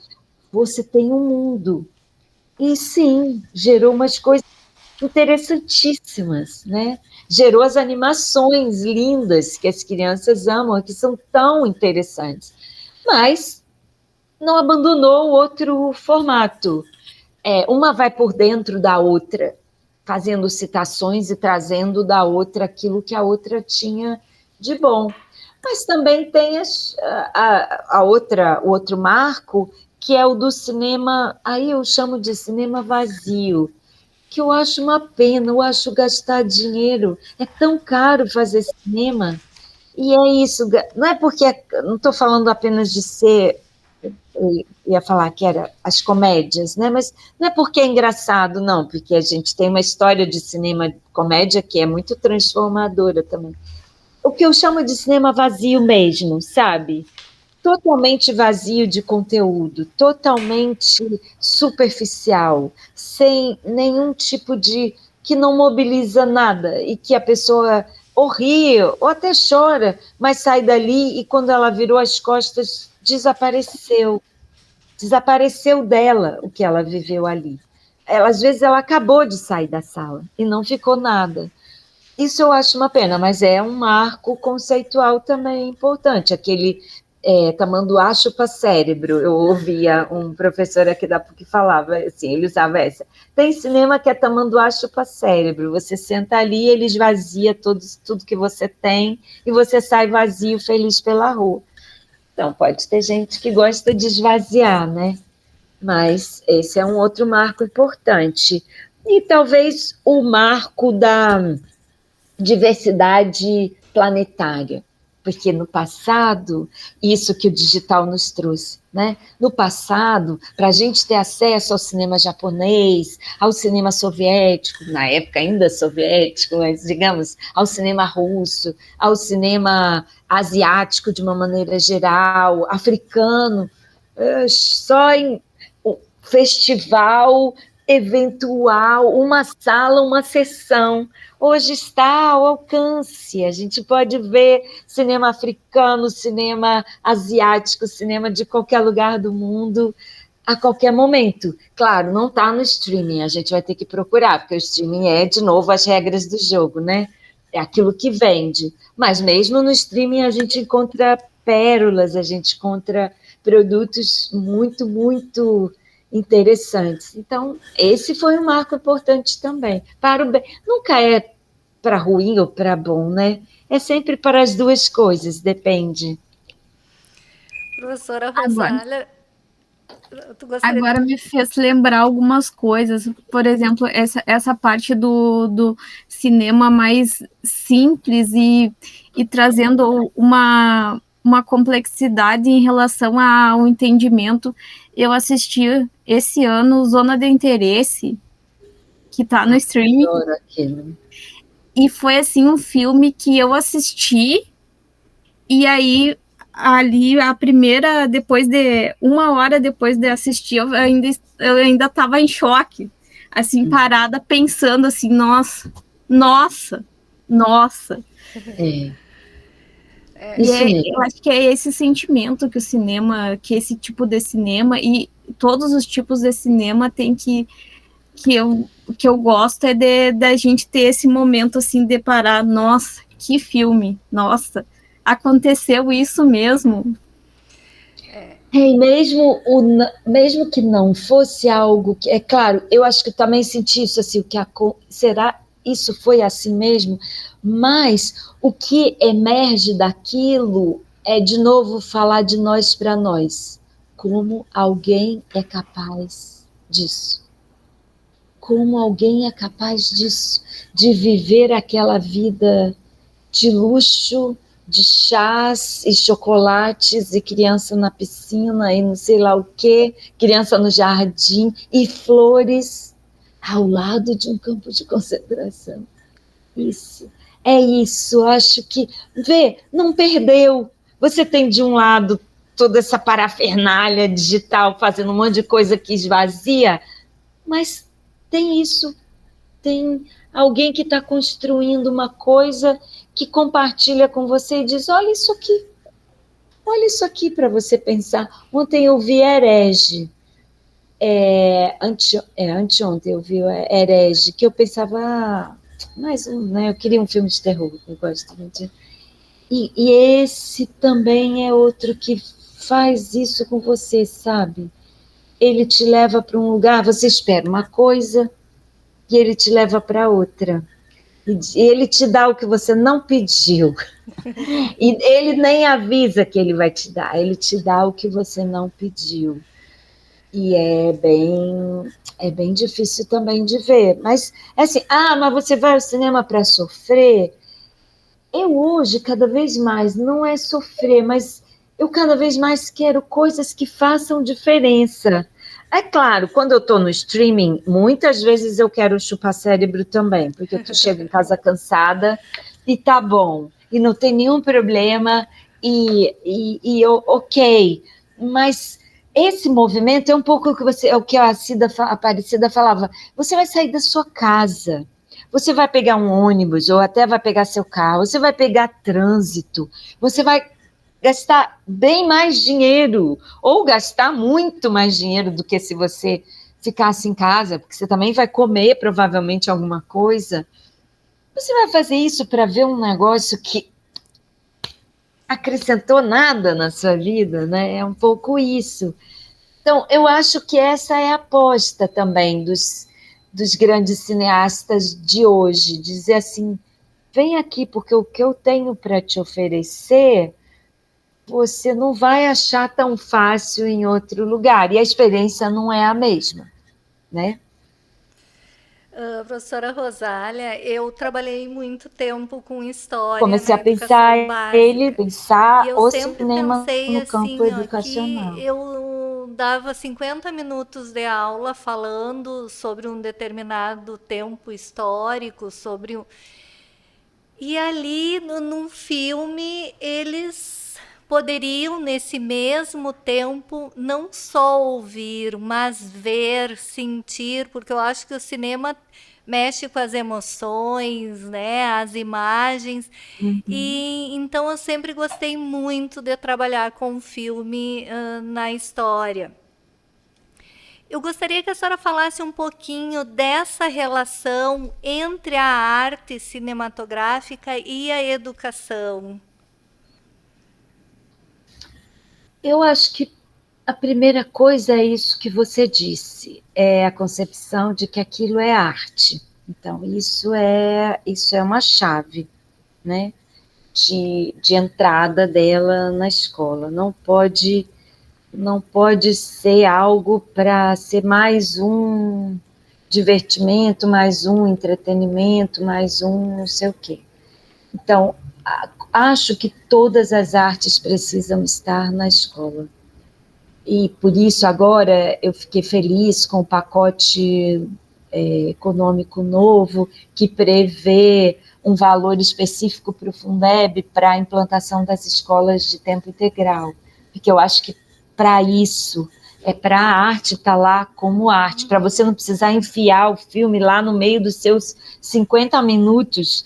você tem um mundo. E sim, gerou umas coisas interessantíssimas, né? Gerou as animações lindas que as crianças amam, que são tão interessantes. Mas não abandonou o outro formato. Uma vai por dentro da outra, fazendo citações e trazendo da outra aquilo que a outra tinha de bom. Mas também tem o outro marco, que é o do cinema, aí eu chamo de cinema vazio, que eu acho uma pena, eu acho gastar dinheiro, é tão caro fazer cinema, e é isso, não é porque, não estou falando apenas de ser, eu ia falar que era as comédias, né? Mas não é porque é engraçado, não, porque a gente tem uma história de cinema comédia que é muito transformadora também. O que eu chamo de cinema vazio mesmo, sabe? Totalmente vazio de conteúdo, totalmente superficial, sem nenhum tipo de... que não mobiliza nada, e que a pessoa ou ri, ou até chora, mas sai dali e quando ela virou as costas, desapareceu dela o que ela viveu ali. Às vezes ela acabou de sair da sala e não ficou nada. Isso eu acho uma pena, mas é um marco conceitual também importante, aquele tamanduá chupa cérebro. Eu ouvia um professor aqui da PUC que falava assim, ele usava essa. Tem cinema que é tamanduá chupa cérebro, você senta ali, ele esvazia tudo que você tem e você sai vazio, feliz pela rua. Então, pode ter gente que gosta de esvaziar, né? Mas esse é um outro marco importante. E talvez o marco da diversidade planetária, porque no passado, isso que o digital nos trouxe, né? No passado, para a gente ter acesso ao cinema japonês, ao cinema soviético, na época ainda soviético, mas digamos, ao cinema russo, ao cinema asiático de uma maneira geral, africano, só em festival eventual, uma sala, uma sessão. Hoje está ao alcance, a gente pode ver cinema africano, cinema asiático, cinema de qualquer lugar do mundo, a qualquer momento. Claro, não está no streaming, a gente vai ter que procurar, porque o streaming é, de novo, as regras do jogo, né? É aquilo que vende. Mas mesmo no streaming a gente encontra pérolas, a gente encontra produtos muito, muito interessantes. Então, esse foi um marco importante também. Para o bem. Nunca é para ruim ou para bom, né? É sempre para as duas coisas, depende. Professora Rosália, agora me fez lembrar algumas coisas. Por exemplo, essa parte do cinema mais simples e trazendo uma complexidade em relação ao entendimento. Eu assisti esse ano Zona de Interesse, que está no streaming, e foi assim um filme que eu assisti, e aí ali a primeira, depois de uma hora depois de assistir, eu ainda estava em choque, assim, parada, pensando assim, nossa. Eu acho que é esse sentimento que o cinema, que esse tipo de cinema e todos os tipos de cinema tem que eu gosto é da gente ter esse momento assim de parar, nossa, que filme, nossa, aconteceu isso mesmo. E mesmo que não fosse algo que, é claro, eu acho que eu também senti isso assim, será isso foi assim mesmo? Mas o que emerge daquilo é de novo falar de nós para nós, como alguém é capaz disso. Como alguém é capaz disso, de viver aquela vida de luxo, de chás e chocolates e criança na piscina e não sei lá o quê, criança no jardim e flores ao lado de um campo de concentração. Isso, acho que, não perdeu. Você tem de um lado toda essa parafernália digital fazendo um monte de coisa que esvazia, mas tem isso, tem alguém que está construindo uma coisa que compartilha com você e diz, olha isso aqui para você pensar. Ontem eu vi Herege, anteontem eu vi Herege, que eu pensava, mais um, né? Eu queria um filme de terror, eu gosto muito. E esse também é outro que faz isso com você, sabe? Ele te leva para um lugar, você espera uma coisa e ele te leva para outra. E ele te dá o que você não pediu. E ele nem avisa que ele vai te dar, ele te dá o que você não pediu. E é bem difícil também de ver. Mas, assim, mas você vai ao cinema para sofrer? Eu hoje, cada vez mais, não é sofrer, mas eu cada vez mais quero coisas que façam diferença. É claro, quando eu estou no streaming, muitas vezes eu quero chupar cérebro também, porque eu chego em casa cansada e tá bom, e não tem nenhum problema, ok, mas esse movimento é um pouco o que a Aparecida falava, você vai sair da sua casa, você vai pegar um ônibus, ou até vai pegar seu carro, você vai pegar trânsito, você vai gastar bem mais dinheiro, ou gastar muito mais dinheiro do que se você ficasse em casa, porque você também vai comer provavelmente alguma coisa. Você vai fazer isso para ver um negócio que acrescentou nada na sua vida, né? É um pouco isso. Então, eu acho que essa é a aposta também dos grandes cineastas de hoje, dizer assim, vem aqui, porque o que eu tenho para te oferecer você não vai achar tão fácil em outro lugar, e a experiência não é a mesma, né? Professora Rosália, eu trabalhei muito tempo com história Comecei na a pensar educação básica. E eu o sempre cinema pensei no campo assim, ó, que educacional. eu dava 50 minutos de aula falando sobre um determinado tempo histórico, e ali, num filme, eles poderiam, nesse mesmo tempo, não só ouvir, mas ver, sentir, porque eu acho que o cinema mexe com as emoções, né, as imagens. E então eu sempre gostei muito de trabalhar com filme na história. Eu gostaria que a senhora falasse um pouquinho dessa relação entre a arte cinematográfica e a educação. Eu acho que a primeira coisa é isso que você disse, é a concepção de que aquilo é arte. Então, isso é uma chave, né, de entrada dela na escola. Não pode ser algo para ser mais um divertimento, mais um entretenimento, mais um não sei o quê. Então, acho que todas as artes precisam estar na escola. E por isso agora eu fiquei feliz com o pacote econômico novo, que prevê um valor específico para o Fundeb para a implantação das escolas de tempo integral, porque eu acho que para isso, para a arte estar lá como arte, para você não precisar enfiar o filme lá no meio dos seus 50 minutos,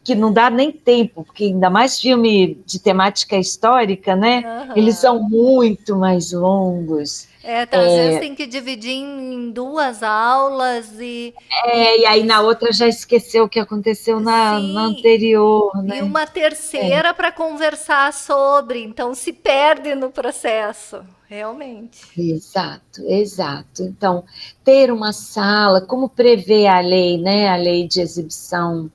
que não dá nem tempo, porque ainda mais filme de temática histórica, né? Eles são muito mais longos. Às vezes tem que dividir em 2 aulas e E aí na outra já esqueceu o que aconteceu na sim, anterior, e né? uma terceira para conversar sobre, então se perde no processo, realmente. Exato, exato. Então, ter uma sala, como prevê a lei, né? A lei de exibição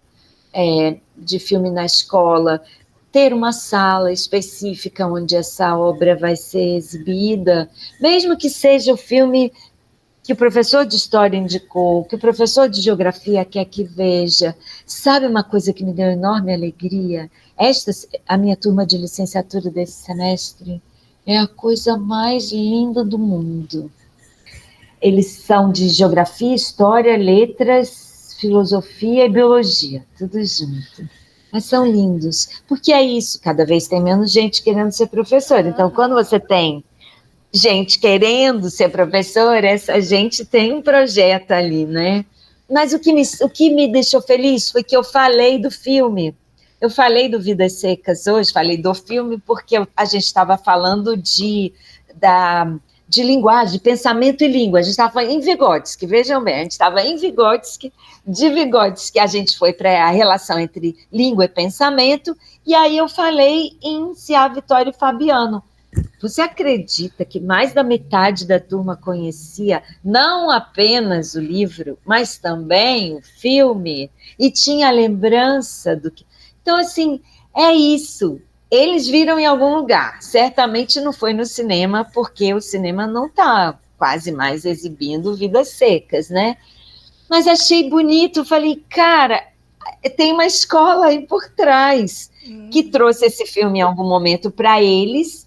de filme na escola, ter uma sala específica onde essa obra vai ser exibida, mesmo que seja o filme que o professor de história indicou, que o professor de geografia quer que veja. Sabe uma coisa que me deu enorme alegria? A minha turma de licenciatura desse semestre é a coisa mais linda do mundo. Eles são de geografia, história, letras, filosofia e biologia, tudo junto. Mas são lindos, porque é isso, cada vez tem menos gente querendo ser professor. Então, quando você tem gente querendo ser professor, essa gente tem um projeto ali, né? Mas o que me deixou feliz foi que eu falei do filme. Eu falei do Vidas Secas hoje, falei do filme, porque a gente estava falando de linguagem, de pensamento e língua. A gente estava em Vygotsky, vejam bem, a gente estava em Vygotsky, de Vygotsky a gente foi para a relação entre língua e pensamento, e aí eu falei em Cia Vitória e Fabiano. Você acredita que mais da metade da turma conhecia não apenas o livro, mas também o filme? E tinha lembrança do que. Então, assim, é isso. Eles viram em algum lugar. Certamente não foi no cinema, porque o cinema não está quase mais exibindo Vidas Secas, né? Mas achei bonito. Falei, cara, tem uma escola aí por trás que trouxe esse filme em algum momento para eles.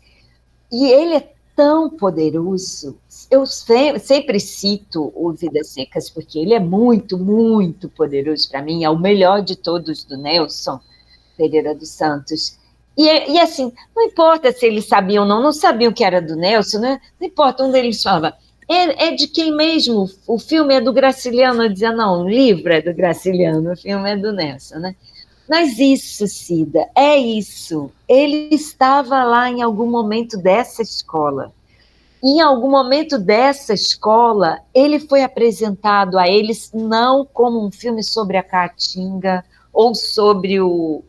E ele é tão poderoso. Eu sempre cito o Vidas Secas, porque ele é muito, muito poderoso para mim. É o melhor de todos do Nelson Pereira dos Santos. E assim, não importa se eles sabiam ou não sabiam que era do Nelson, né? Não importa, um deles falava, é de quem mesmo? O filme é do Graciliano. Eu dizia, não, o livro é do Graciliano, o filme é do Nelson, né? Mas isso, Cida, é isso. Ele estava lá em algum momento dessa escola. Em algum momento dessa escola, ele foi apresentado a eles não como um filme sobre a Caatinga ou sobre o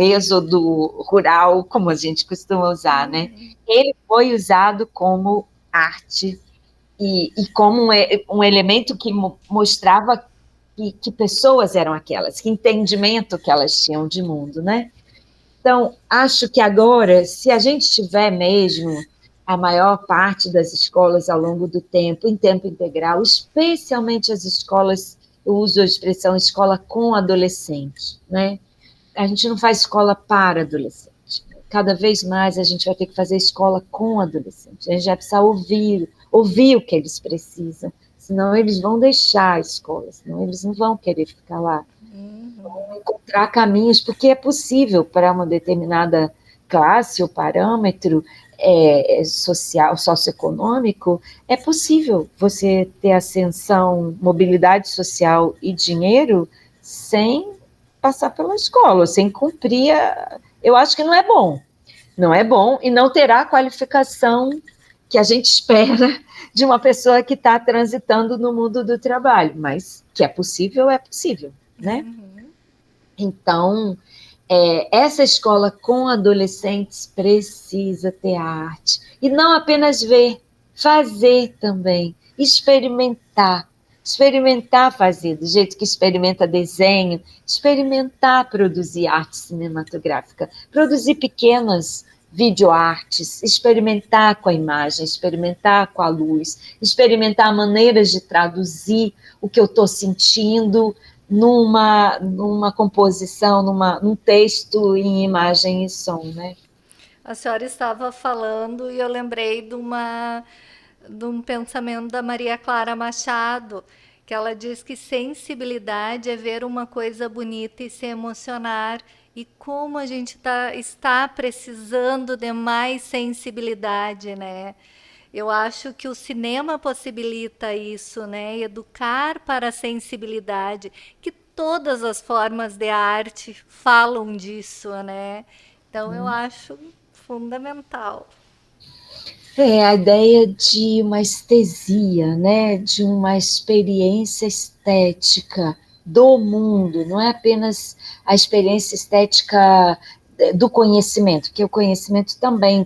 êxodo rural, como a gente costuma usar, né? Ele foi usado como arte e como um elemento que mostrava que pessoas eram aquelas, que entendimento que elas tinham de mundo, né? Então, acho que agora, se a gente tiver mesmo a maior parte das escolas ao longo do tempo, em tempo integral, especialmente as escolas, eu uso a expressão escola com adolescente, né? A gente não faz escola para adolescente. Cada vez mais a gente vai ter que fazer escola com adolescente. A gente vai precisar ouvir o que eles precisam, senão eles vão deixar a escola, senão eles não vão querer ficar lá. Vão encontrar caminhos, porque é possível para uma determinada classe ou parâmetro social, socioeconômico, é possível você ter ascensão, mobilidade social e dinheiro sem passar pela escola, sem cumprir. Eu acho que não é bom. Não é bom e não terá a qualificação que a gente espera de uma pessoa que está transitando no mundo do trabalho, mas que é possível, né? Então, essa escola com adolescentes precisa ter arte. E não apenas ver, fazer também, experimentar fazer, do jeito que experimenta desenho, experimentar produzir arte cinematográfica, produzir pequenas videoartes, experimentar com a imagem, experimentar com a luz, experimentar maneiras de traduzir o que eu estou sentindo numa composição, num texto em imagem e som, né? A senhora estava falando e eu lembrei de um pensamento da Maria Clara Machado, que ela diz que sensibilidade é ver uma coisa bonita e se emocionar. E como a gente está precisando de mais sensibilidade, né? Eu acho que o cinema possibilita isso, né? Educar para a sensibilidade, que todas as formas de arte falam disso, né? Então eu acho fundamental. É a ideia de uma estesia, né? De uma experiência estética do mundo, não é apenas a experiência estética do conhecimento, que o conhecimento também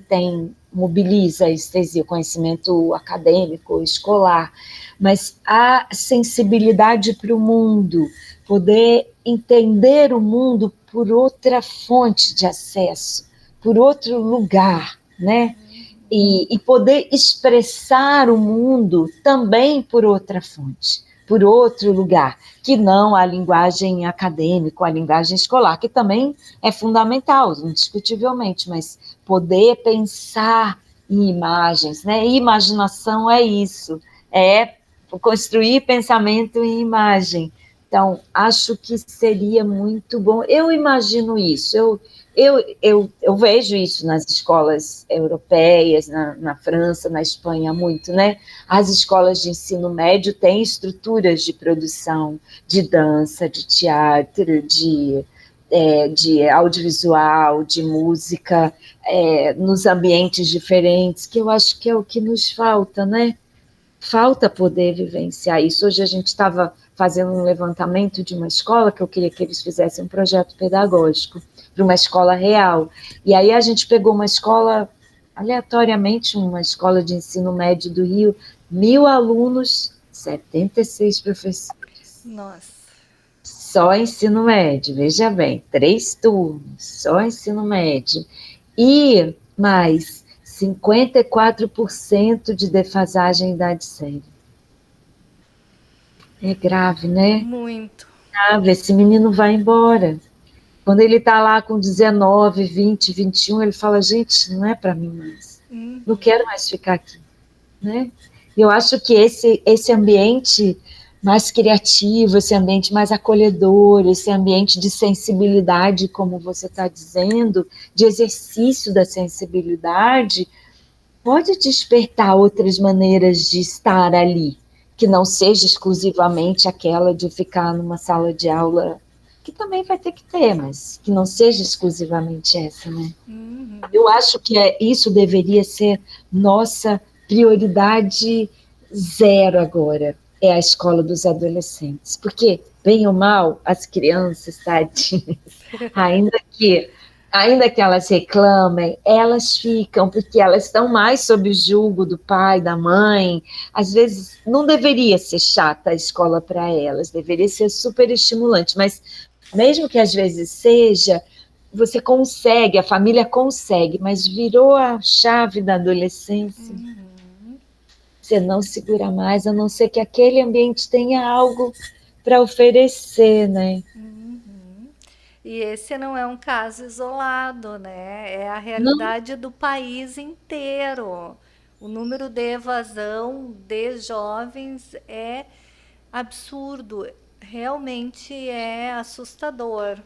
mobiliza a estesia, o conhecimento acadêmico, escolar, mas a sensibilidade para o mundo, poder entender o mundo por outra fonte de acesso, por outro lugar, né? E poder expressar o mundo também por outra fonte, por outro lugar, que não a linguagem acadêmica, a linguagem escolar, que também é fundamental, indiscutivelmente, mas poder pensar em imagens, né? Imaginação é isso, é construir pensamento em imagem. Então, acho que seria muito bom. Eu imagino isso, eu vejo isso nas escolas europeias, na França, na Espanha, muito, né? As escolas de ensino médio têm estruturas de produção de dança, de teatro, de audiovisual, de música, nos ambientes diferentes, que eu acho que é o que nos falta, né? Falta poder vivenciar isso. Hoje a gente estava fazendo um levantamento de uma escola, que eu queria que eles fizessem um projeto pedagógico para uma escola real. E aí a gente pegou uma escola, aleatoriamente, uma escola de ensino médio do Rio, 1.000 alunos, 76 professores. Nossa. Só ensino médio, veja bem, 3 turnos, só ensino médio. E mais 54% de defasagem em idade séria. É grave, né? Muito. Grave, esse menino vai embora. Quando ele está lá com 19, 20, 21, ele fala, gente, não é para mim mais. Não quero mais ficar aqui. Né? Eu acho que esse ambiente mais criativo, esse ambiente mais acolhedor, esse ambiente de sensibilidade, como você está dizendo, de exercício da sensibilidade, pode despertar outras maneiras de estar ali, que não seja exclusivamente aquela de ficar numa sala de aula, que também vai ter que ter, mas que não seja exclusivamente essa, né? Eu acho que isso deveria ser nossa prioridade zero agora, é a escola dos adolescentes, porque, bem ou mal, as crianças, tadinhas, ainda que elas reclamem, elas ficam, porque elas estão mais sob o julgo do pai, da mãe. Às vezes, não deveria ser chata a escola para elas, deveria ser super estimulante, mas mesmo que às vezes seja, você consegue, a família consegue, mas virou a chave da adolescência. Você não segura mais, a não ser que aquele ambiente tenha algo para oferecer, né? E esse não é um caso isolado, né? É a realidade do país inteiro. O número de evasão de jovens é absurdo, realmente é assustador.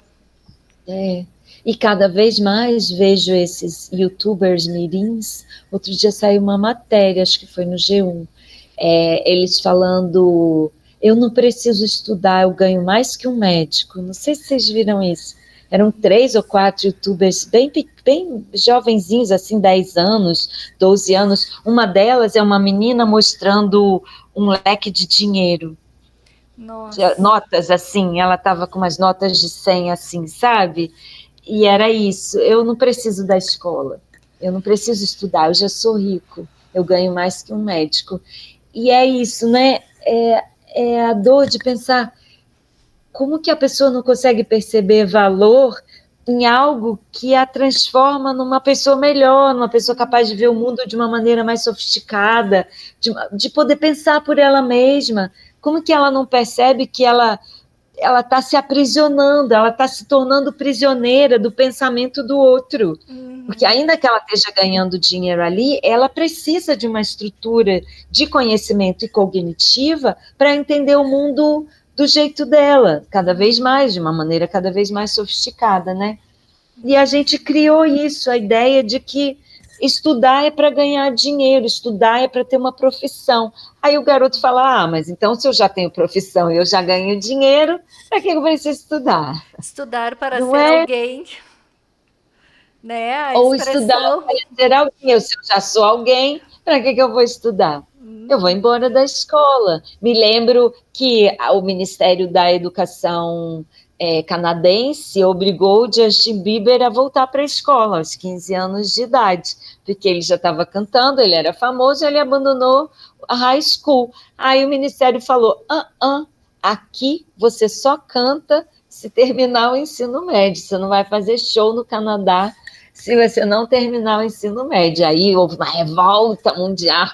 E cada vez mais vejo esses youtubers mirins. Outro dia saiu uma matéria, acho que foi no G1, eles falando, eu não preciso estudar, eu ganho mais que um médico. Não sei se vocês viram isso. Eram 3 ou 4 youtubers bem jovenzinhos, assim, 10 anos, 12 anos. Uma delas é uma menina mostrando um leque de dinheiro. Nossa. Notas, assim, ela estava com umas notas de 100, assim, sabe? E era isso, eu não preciso da escola, eu não preciso estudar, eu já sou rico, eu ganho mais que um médico. E é isso, né? É a dor de pensar como que a pessoa não consegue perceber valor em algo que a transforma numa pessoa melhor, numa pessoa capaz de ver o mundo de uma maneira mais sofisticada, de poder pensar por ela mesma. Como que ela não percebe que ela está se aprisionando, ela está se tornando prisioneira do pensamento do outro. Porque ainda que ela esteja ganhando dinheiro ali, ela precisa de uma estrutura de conhecimento e cognitiva para entender o mundo do jeito dela, cada vez mais, de uma maneira cada vez mais sofisticada, né? E a gente criou isso, a ideia de que estudar é para ganhar dinheiro, estudar é para ter uma profissão. Aí o garoto fala, mas então se eu já tenho profissão e eu já ganho dinheiro, para que eu preciso estudar? Estudar para Não ser é? alguém, né? Ou estudar para ser alguém, se eu já sou alguém, Para que eu vou estudar? Eu vou embora da escola. Me lembro que o Ministério da Educação canadense obrigou o Justin Bieber a voltar para a escola aos 15 anos de idade, porque ele já estava cantando, ele era famoso, ele abandonou a high school. Aí o Ministério falou, aqui você só canta se terminar o ensino médio, você não vai fazer show no Canadá se você não terminar o ensino médio. Aí houve uma revolta mundial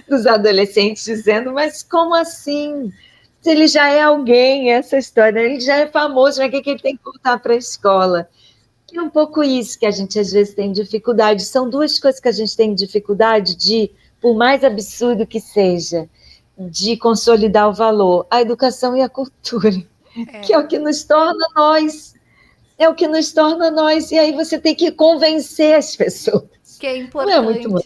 dos adolescentes dizendo, mas como assim? Se ele já é alguém, essa história, ele já é famoso, mas que ele tem que voltar para a escola? É um pouco isso que a gente às vezes tem dificuldade. São duas coisas que a gente tem dificuldade de, por mais absurdo que seja, de consolidar o valor, a educação e a cultura, que é o que nos torna nós. É o que nos torna nós. E aí você tem que convencer as pessoas. Que é importante. Não é muito bom.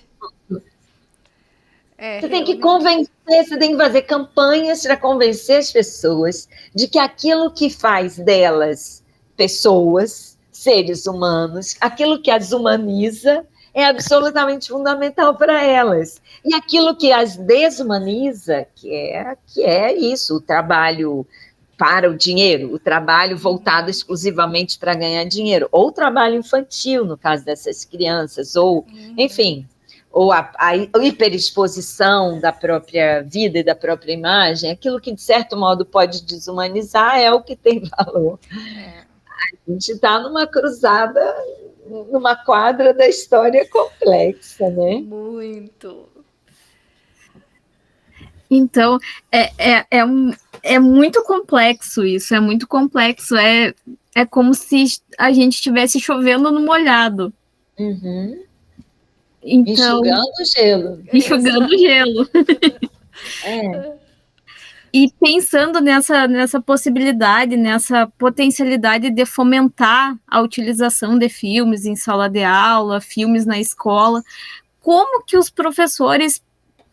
Você tem que convencer, você tem que fazer campanhas para convencer as pessoas de que aquilo que faz delas pessoas, seres humanos, aquilo que as humaniza é absolutamente fundamental para elas. E aquilo que as desumaniza, que é isso, o trabalho para o dinheiro, o trabalho voltado exclusivamente para ganhar dinheiro, ou o trabalho infantil, no caso dessas crianças, ou, enfim, ou a hiperexposição da própria vida e da própria imagem, aquilo que, de certo modo, pode desumanizar é o que tem valor. A gente está numa cruzada, numa quadra da história complexa, né? Muito. Então, é muito complexo isso, é muito complexo. É como se a gente estivesse chovendo no molhado. Uhum. Então, enxugando gelo. E pensando nessa possibilidade, nessa potencialidade de fomentar a utilização de filmes em sala de aula, filmes na escola, como que os professores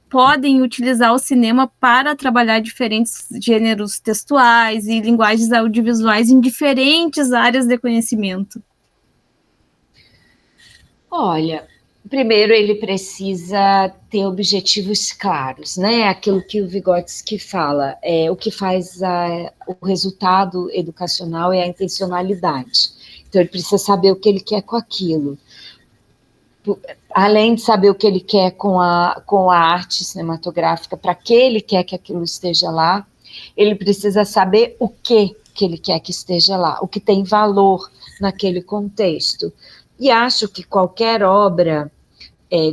podem utilizar o cinema para trabalhar diferentes gêneros textuais e linguagens audiovisuais em diferentes áreas de conhecimento? Olha, primeiro ele precisa ter objetivos claros, né? Aquilo que o Vygotsky fala, o que faz o resultado educacional é a intencionalidade. Então ele precisa saber o que ele quer com aquilo. Além de saber o que ele quer com a arte cinematográfica, para que ele quer que aquilo esteja lá, ele precisa saber o que ele quer que esteja lá, o que tem valor naquele contexto. E acho que qualquer obra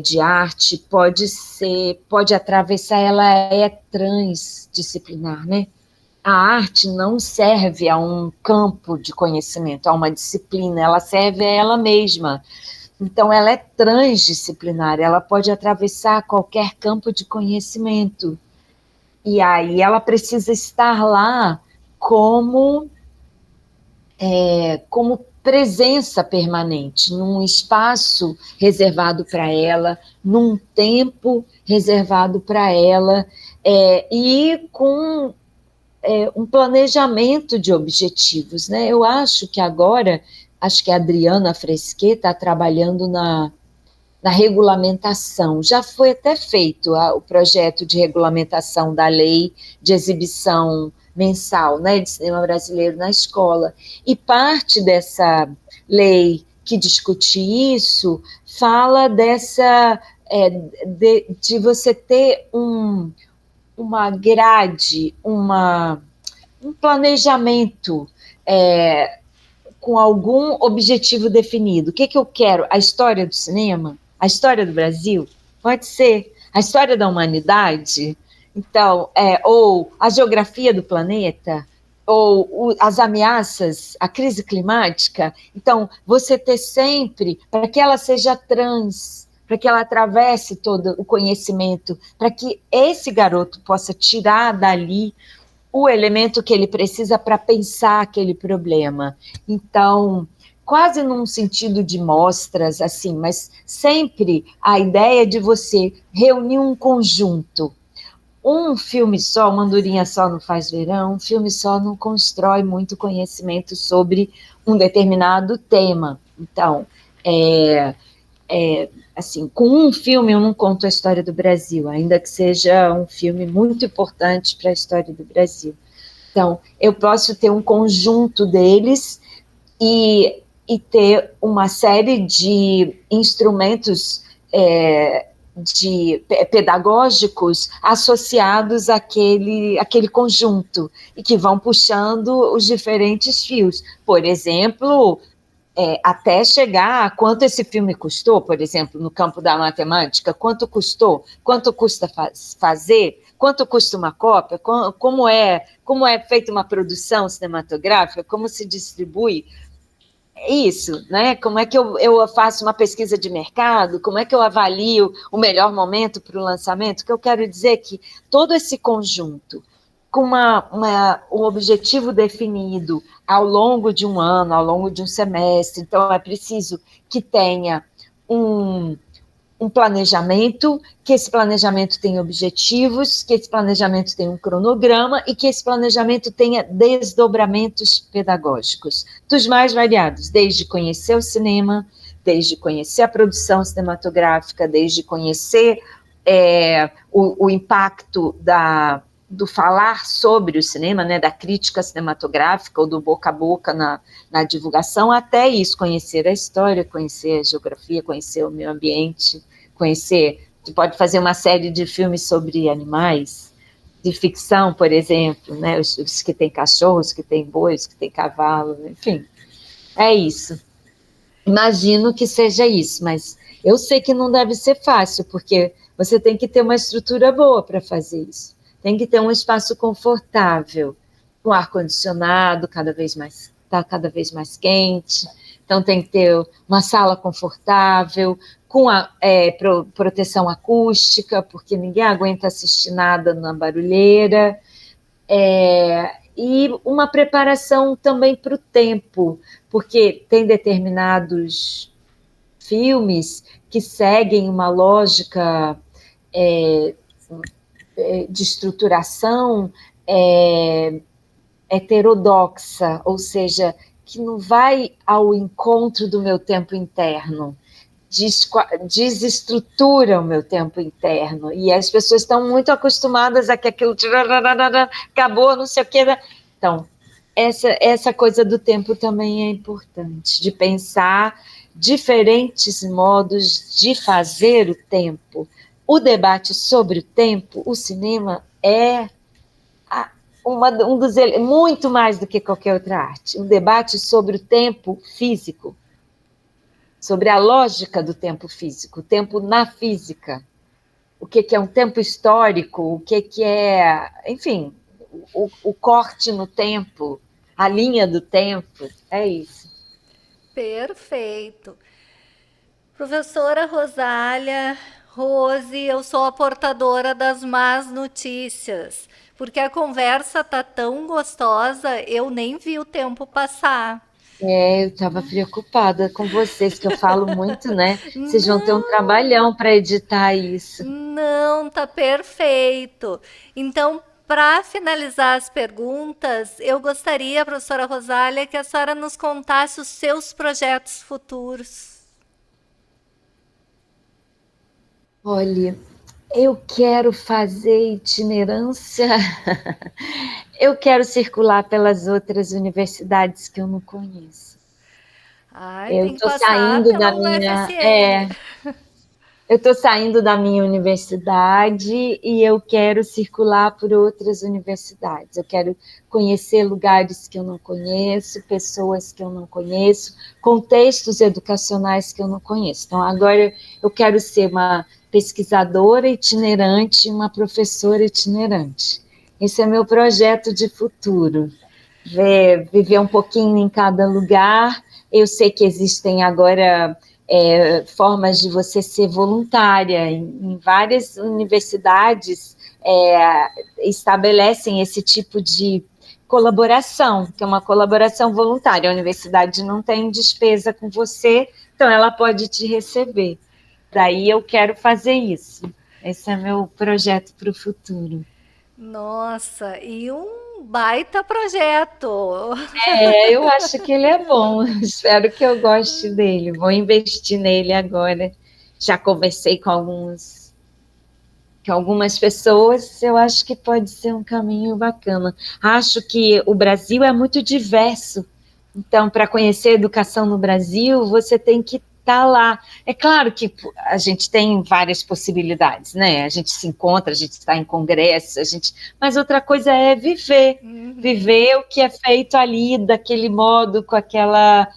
de arte pode atravessar, ela é transdisciplinar, né? A arte não serve a um campo de conhecimento, a uma disciplina, ela serve a ela mesma. Então, ela é transdisciplinar, ela pode atravessar qualquer campo de conhecimento. E aí ela precisa estar lá como presença permanente, num espaço reservado para ela, num tempo reservado para ela, e com um planejamento de objetivos, né? Eu acho que agora, que a Adriana Fresquet está trabalhando na regulamentação. Já foi até feito o projeto de regulamentação da lei de exibição mensal, né, de cinema brasileiro na escola. E parte dessa lei que discute isso fala dessa de você ter uma grade, um planejamento com algum objetivo definido. O que eu quero? A história do cinema? A história do Brasil? Pode ser. A história da humanidade? Então, ou a geografia do planeta? Ou as ameaças, a crise climática? Então, você ter sempre, para que ela seja para que ela atravesse todo o conhecimento, para que esse garoto possa tirar dali o elemento que ele precisa para pensar aquele problema. Então, quase num sentido de mostras, assim, mas sempre a ideia de você reunir um conjunto. Um filme só, uma andorinha só não faz verão, um filme só não constrói muito conhecimento sobre um determinado tema. Então, assim, com um filme eu não conto a história do Brasil, ainda que seja um filme muito importante para a história do Brasil. Então, eu posso ter um conjunto deles e ter uma série de instrumentos pedagógicos associados àquele conjunto, e que vão puxando os diferentes fios. Por exemplo, até chegar a quanto esse filme custou, por exemplo, no campo da matemática, quanto custou, quanto custa fazer, quanto custa uma cópia, como é feita uma produção cinematográfica, como se distribui isso, né? Como é que eu faço uma pesquisa de mercado, como é que eu avalio o melhor momento para o lançamento? O que eu quero dizer é que todo esse conjunto, com um objetivo definido ao longo de um ano, ao longo de um semestre, então é preciso que tenha um planejamento, que esse planejamento tenha objetivos, que esse planejamento tenha um cronograma e que esse planejamento tenha desdobramentos pedagógicos, dos mais variados, desde conhecer o cinema, desde conhecer a produção cinematográfica, desde conhecer o impacto do falar sobre o cinema, né, da crítica cinematográfica ou do boca a boca na divulgação, até isso, conhecer a história, conhecer a geografia, conhecer o meio ambiente, conhecer, você pode fazer uma série de filmes sobre animais, de ficção, por exemplo, né, os que tem cachorros, que tem bois, que tem cavalo, enfim, é isso. Imagino que seja isso, mas eu sei que não deve ser fácil, porque você tem que ter uma estrutura boa para fazer isso. Tem que ter um espaço confortável, com ar-condicionado está cada vez mais quente, então tem que ter uma sala confortável, com proteção acústica, porque ninguém aguenta assistir nada na barulheira, e uma preparação também para o tempo, porque tem determinados filmes que seguem uma lógica de estruturação heterodoxa, ou seja, que não vai ao encontro do meu tempo interno, desestrutura o meu tempo interno, e as pessoas estão muito acostumadas a que aquilo acabou, não sei o que. Então, essa coisa do tempo também é importante, de pensar diferentes modos de fazer o tempo. O debate sobre o tempo, o cinema é muito mais do que qualquer outra arte, um debate sobre o tempo físico, sobre a lógica do tempo físico, o tempo na física, o que é um tempo histórico, o que é, enfim, o corte no tempo, a linha do tempo, é isso. Perfeito. Professora Rosália, Rose, eu sou a portadora das más notícias, porque a conversa tá tão gostosa, eu nem vi o tempo passar. Eu estava preocupada com vocês, que eu falo muito, né? Vocês vão ter um trabalhão para editar isso. Não, tá perfeito. Então, para finalizar as perguntas, eu gostaria, professora Rosália, que a senhora nos contasse os seus projetos futuros. Olha, eu quero fazer itinerância, eu quero circular pelas outras universidades que eu não conheço. Ai, Eu tem que estou passar saindo da pela minha, UFSM. eu estou saindo da minha universidade e eu quero circular por outras universidades. Eu quero conhecer lugares que eu não conheço, pessoas que eu não conheço, contextos educacionais que eu não conheço. Então, agora eu quero ser uma pesquisadora itinerante, uma professora itinerante. Esse é meu projeto de futuro. Viver um pouquinho em cada lugar. Eu sei que existem agora formas de você ser voluntária. Em várias universidades estabelecem esse tipo de colaboração, que é uma colaboração voluntária. A universidade não tem despesa com você, então ela pode te receber. Daí eu quero fazer isso. Esse é meu projeto para o futuro. Nossa, e um baita projeto. Eu acho que ele é bom. Espero que eu goste dele. Vou investir nele agora. Já conversei com algumas pessoas, eu acho que pode ser um caminho bacana. Acho que o Brasil é muito diverso. Então, para conhecer a educação no Brasil, você tem que estar lá. É claro que a gente tem várias possibilidades, né? A gente se encontra, a gente está em congresso, mas outra coisa é viver. Viver o que é feito ali, daquele modo, com aquela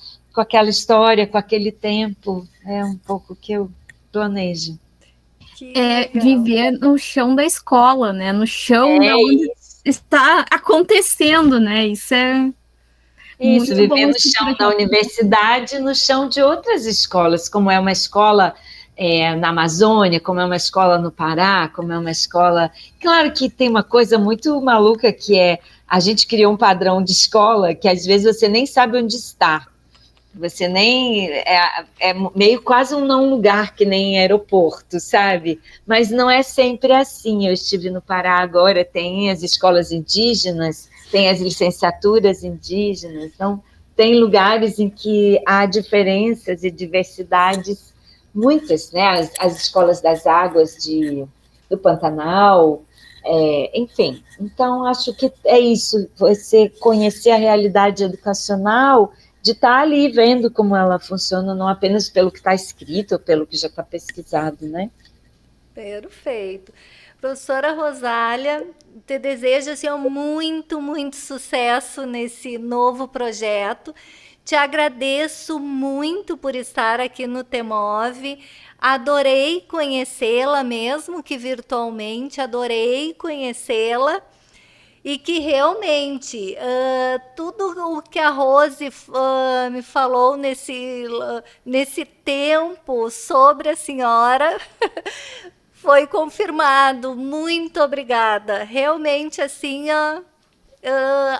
história, com aquele tempo. É um pouco o que eu planejo. Viver no chão da escola, né? No chão onde está acontecendo, né? Isso é isso, muito viver bom no chão da universidade, no chão de outras escolas, como é uma escola na Amazônia, como é uma escola no Pará, como é uma escola... Claro que tem uma coisa muito maluca que a gente criou um padrão de escola que às vezes você nem sabe onde está. Você nem... É meio quase um não lugar, que nem aeroporto, sabe? Mas não é sempre assim. Eu estive no Pará agora, tem as escolas indígenas, tem as licenciaturas indígenas, então tem lugares em que há diferenças e diversidades muitas, né? As escolas das águas do Pantanal, enfim. Então, acho que é isso, você conhecer a realidade educacional, de estar ali vendo como ela funciona, não apenas pelo que está escrito, ou pelo que já está pesquisado, né? Perfeito. Professora Rosália, te desejo assim, muito, muito sucesso nesse novo projeto. Te agradeço muito por estar aqui no TEMOV. Adorei conhecê-la, mesmo que virtualmente, adorei conhecê-la. E que realmente tudo o que a Rose me falou nesse tempo sobre a senhora foi confirmado. Muito obrigada. Realmente, assim,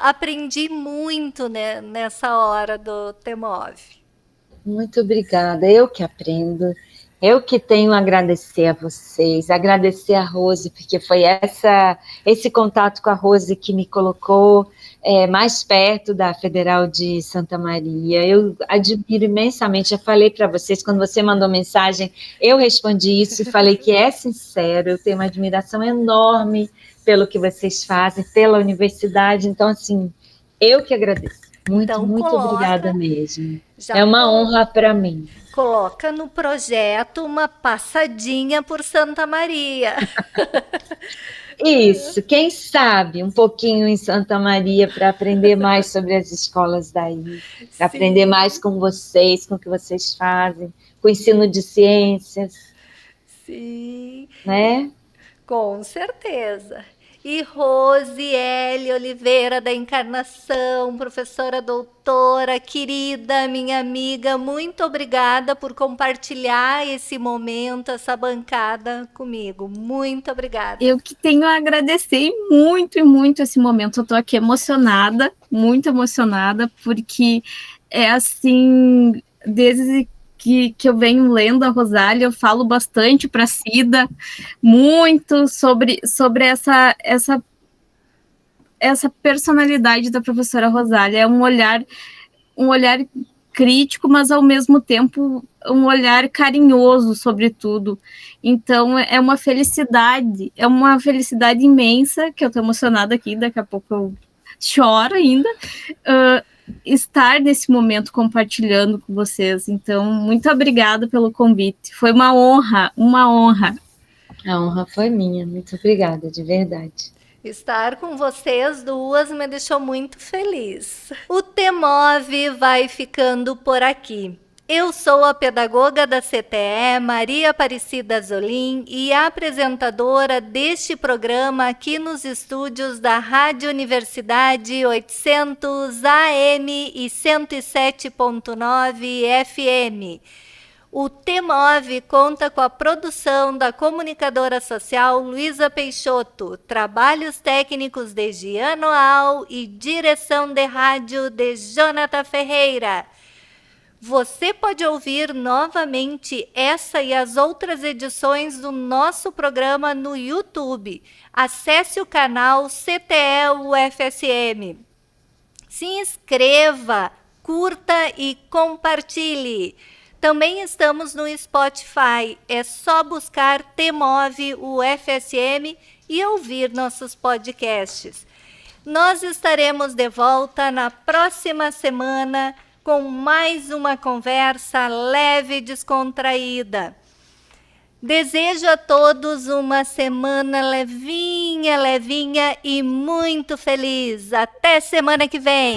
aprendi muito, né, nessa hora do TEMOV. Muito obrigada. Eu que aprendo. Eu que tenho a agradecer a vocês, agradecer a Rose, porque foi esse contato com a Rose que me colocou mais perto da Federal de Santa Maria. Eu admiro imensamente, já falei para vocês, quando você mandou mensagem, eu respondi isso e falei que é sincero, eu tenho uma admiração enorme pelo que vocês fazem, pela universidade, então, assim, eu que agradeço. Muito, então, muito obrigada mesmo. Já é uma honra para mim. Coloca no projeto uma passadinha por Santa Maria. Isso, quem sabe um pouquinho em Santa Maria para aprender mais sobre as escolas daí, para aprender mais com vocês, com o que vocês fazem, com o ensino de ciências. Sim. Né? Com certeza. E Rosiele Oliveira da Encarnação, professora doutora, querida, minha amiga, muito obrigada por compartilhar esse momento, essa bancada comigo. Muito obrigada. Eu que tenho a agradecer muito e muito esse momento. Eu estou aqui emocionada, muito emocionada, porque é assim, desde que eu venho lendo a Rosália, eu falo bastante para a Cida, muito sobre essa personalidade da professora Rosália. É um olhar crítico, mas ao mesmo tempo um olhar carinhoso sobre tudo. Então é uma felicidade imensa, que eu estou emocionada aqui, daqui a pouco eu choro ainda, estar nesse momento compartilhando com vocês. Então, muito obrigada pelo convite. Foi uma honra, uma honra. A honra foi minha. Muito obrigada, de verdade. Estar com vocês duas me deixou muito feliz. O TEMOV vai ficando por aqui. Eu sou a pedagoga da CTE, Maria Aparecida Zolim, e a apresentadora deste programa aqui nos estúdios da Rádio Universidade 800 AM e 107.9 FM. O TEMOV conta com a produção da comunicadora social Luísa Peixoto, trabalhos técnicos de Giano Al e direção de rádio de Jonathan Ferreira. Você pode ouvir novamente essa e as outras edições do nosso programa no YouTube. Acesse o canal CTE UFSM. Se inscreva, curta e compartilhe. Também estamos no Spotify. É só buscar Temove UFSM e ouvir nossos podcasts. Nós estaremos de volta na próxima semana com mais uma conversa leve e descontraída. Desejo a todos uma semana levinha e muito feliz. Até semana que vem!